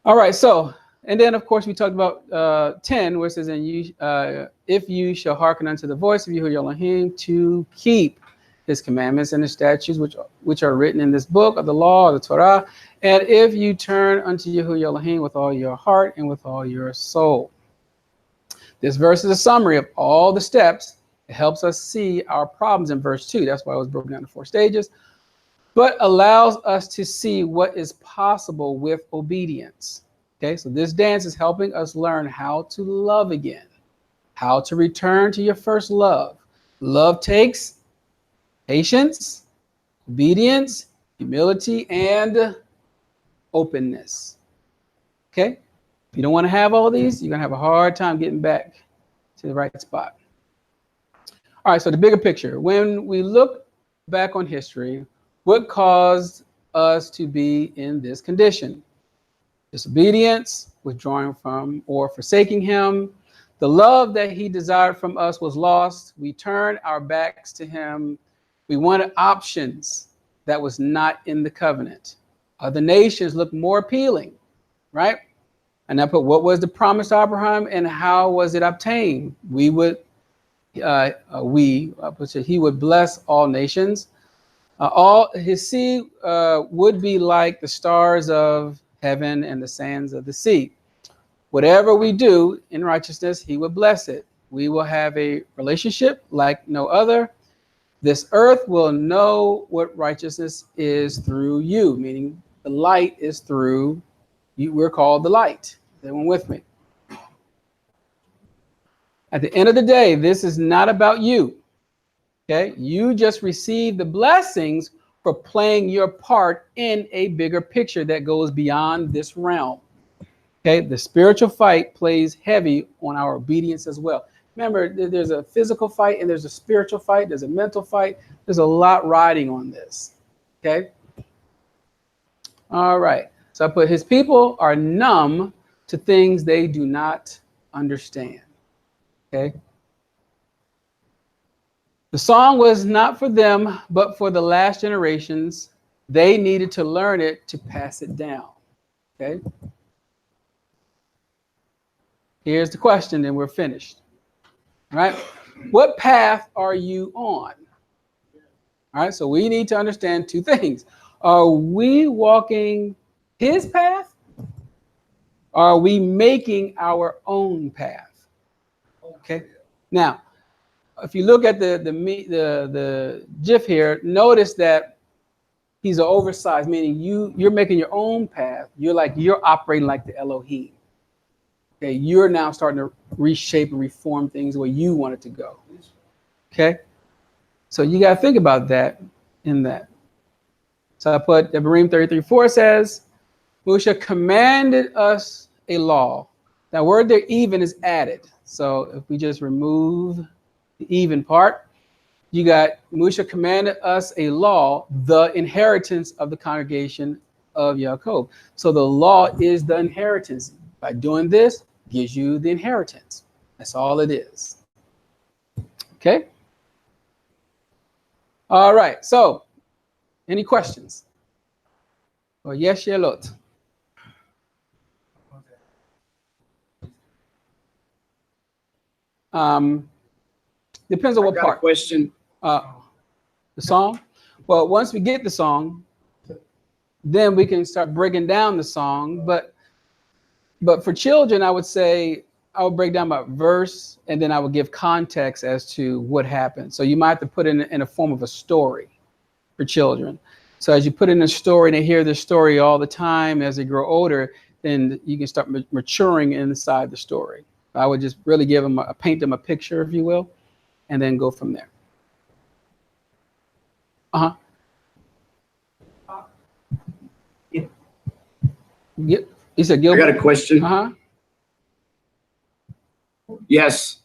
All right, so, and then of course we talked about 10, where it says, and you, if you shall hearken unto the voice of Yahuah Elohim to keep his commandments and his statutes, which are written in this book of the law of the Torah, and if you turn unto Yahuah Elohim with all your heart and with all your soul. This verse is a summary of all the steps. It helps us see our problems in verse 2. That's why it was broken down into 4 stages, but allows us to see what is possible with obedience. Okay, so this dance is helping us learn how to love again, how to return to your first love. Love takes patience, obedience, humility, and openness. Okay, if you don't want to have all of these, you're going to have a hard time getting back to the right spot. All right, so the bigger picture. When we look back on history, what caused us to be in this condition? Disobedience, withdrawing from or forsaking him. The love that he desired from us was lost. We turned our backs to him. We wanted options that was not in the covenant. Other nations looked more appealing, right? And I put, what was the promise to Abraham and how was it obtained? We would he would bless all nations. All his seed would be like the stars of heaven and the sands of the sea. Whatever we do in righteousness, he would bless it. We will have a relationship like no other. This earth will know what righteousness is through you, meaning the light is through you. We're called the light. Everyone with me? At the end of the day, this is not about you. Okay, you just receive the blessings for playing your part in a bigger picture that goes beyond this realm. Okay, the spiritual fight plays heavy on our obedience as well. Remember, there's a physical fight and there's a spiritual fight. There's a mental fight. There's a lot riding on this. Okay. All right. So I put his people are numb to things they do not understand. Okay. The song was not for them, but for the last generations. They needed to learn it to pass it down. Okay. Here's the question, and we're finished. All right. What path are you on? All right. So we need to understand two things. Are we walking his path? Are we making our own path? Okay. Now, if you look at the GIF here, notice that he's an oversized, meaning you're making your own path. You're operating like the Elohim. Okay, you're now starting to reshape and reform things the way you want it to go. Okay, so you got to think about that in that. So I put Debariym 33:4 says, Moshe commanded us a law. That word there, even, is added. So if we just remove the even part, you got Moshe commanded us a law, the inheritance of the congregation of Yaakov. So the law is the inheritance. By doing this, gives you the inheritance. That's all it is. Okay. All right. So, any questions? Or yes, Shelot? Depends on what part. Question. The song. Well, once we get the song, then we can start breaking down the song. But for children, I would say I would break down my verse, and then I would give context as to what happened. So you might have to put it in a form of a story for children. So as you put in a story, and they hear the story all the time as they grow older, then you can start maturing inside the story. I would just really give them paint them a picture, if you will, and then go from there. Yeah. You said Gilbert? I got a question. Yes.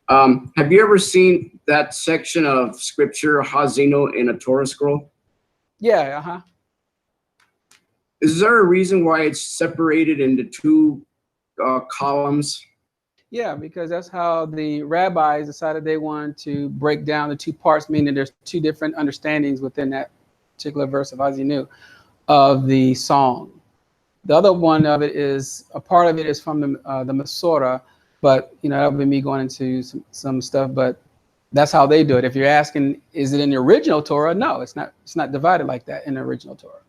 Have you ever seen that section of scripture, Hazino, in a Torah scroll? Yeah. Is there a reason why it's separated into two columns? Yeah, because that's how the rabbis decided they wanted to break down the two parts, meaning there's two different understandings within that particular verse of Hazinu of the song. The other one of it is, a part of it is from the Masorah, but that would be me going into some stuff, but that's how they do it. If you're asking, is it in the original Torah? No, it's not. It's not divided like that in the original Torah.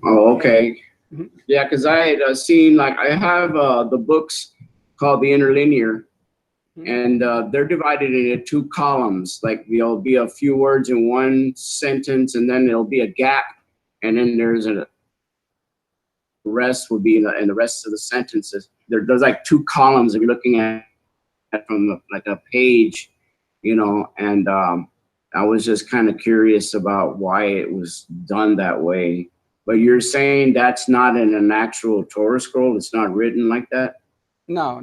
Oh, okay. Mm-hmm. Yeah, because I had seen, I have the books called the Interlinear, and they're divided into two columns. There'll be a few words in one sentence, and then there'll be a gap, and then there's the rest will be in the rest of the sentences. There's two columns if you're looking at from a page, and I was just kind of curious about why it was done that way. But you're saying that's not in an actual Torah scroll? It's not written like that? No.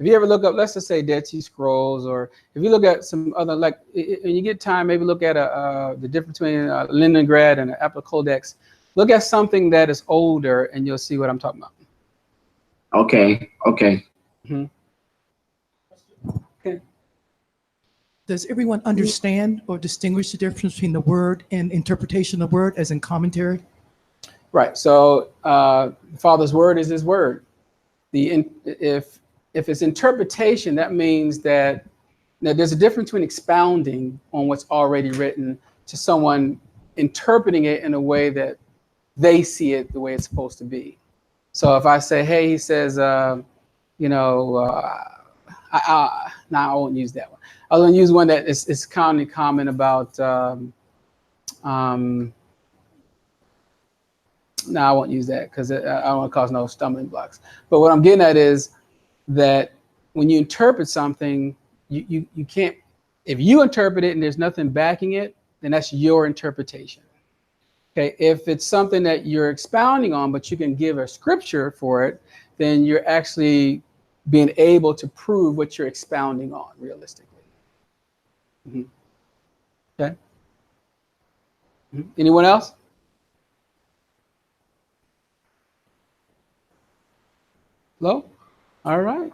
If you ever look up, let's just say Dead Sea Scrolls, or if you look at some other, when you get time, maybe look at the difference between Leningrad and the Apple Codex. Look at something that is older, and you'll see what I'm talking about. Okay. Mm-hmm. Okay. Does everyone understand or distinguish the difference between the word and interpretation of the word, as in commentary? Right. So the Father's word is His word. If if it's interpretation, that means that now there's a difference between expounding on what's already written to someone interpreting it in a way that they see it the way it's supposed to be. So if I say, hey, he says, I won't use that one. I'll use one that is kind of common about, no, I won't use that because I don't want to cause no stumbling blocks. But what I'm getting at is that when you interpret something, you can't, if you interpret it and there's nothing backing it, then that's your interpretation. Okay, if it's something that you're expounding on, but you can give a scripture for it, then you're actually being able to prove what you're expounding on realistically. Mm-hmm. Okay. Mm-hmm. Anyone else? Hello? All right.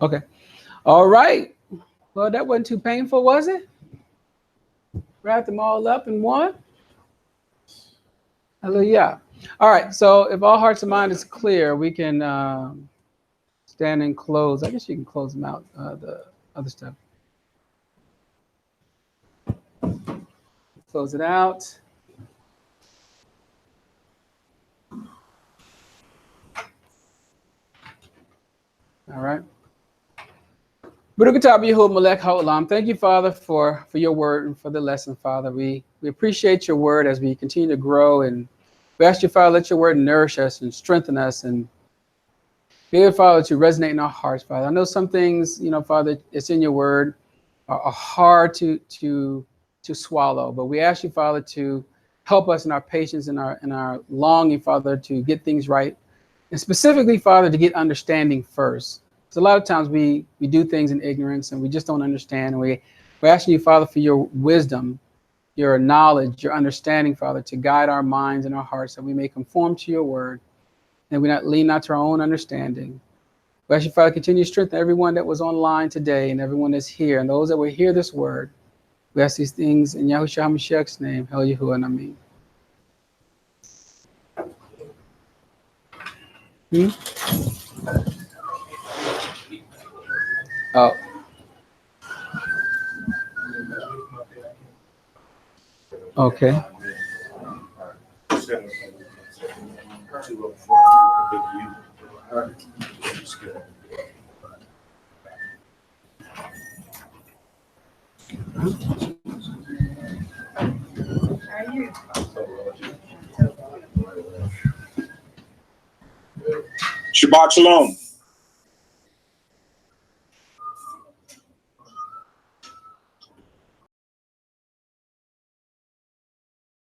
Okay. All right. Well, that wasn't too painful, was it? Wrapped them all up in one? Hallelujah. All right. So if all hearts and minds is clear, we can stand and close. I guess you can close them out, the other stuff. Close it out. All right. Thank you, Father, for your word and for the lesson, Father. We appreciate your word as we continue to grow, and we ask you, Father, let your word nourish us and strengthen us, and be able, Father, to resonate in our hearts, Father. I know some things, Father, it's in your word are hard to swallow, but we ask you, Father, to help us in our patience and our longing, Father, to get things right, and specifically, Father, to get understanding first. So a lot of times we do things in ignorance and we just don't understand. And we're asking you, Father, for your wisdom, your knowledge, your understanding, Father, to guide our minds and our hearts, that we may conform to your word and we not lean not to our own understanding. We ask you, Father, continue to strengthen everyone that was online today and everyone that's here and those that will hear this word. We ask these things in Yahushua HaMashiach's name. Hel Yahuah and Amen. Oh. Okay. Shabbat Shalom.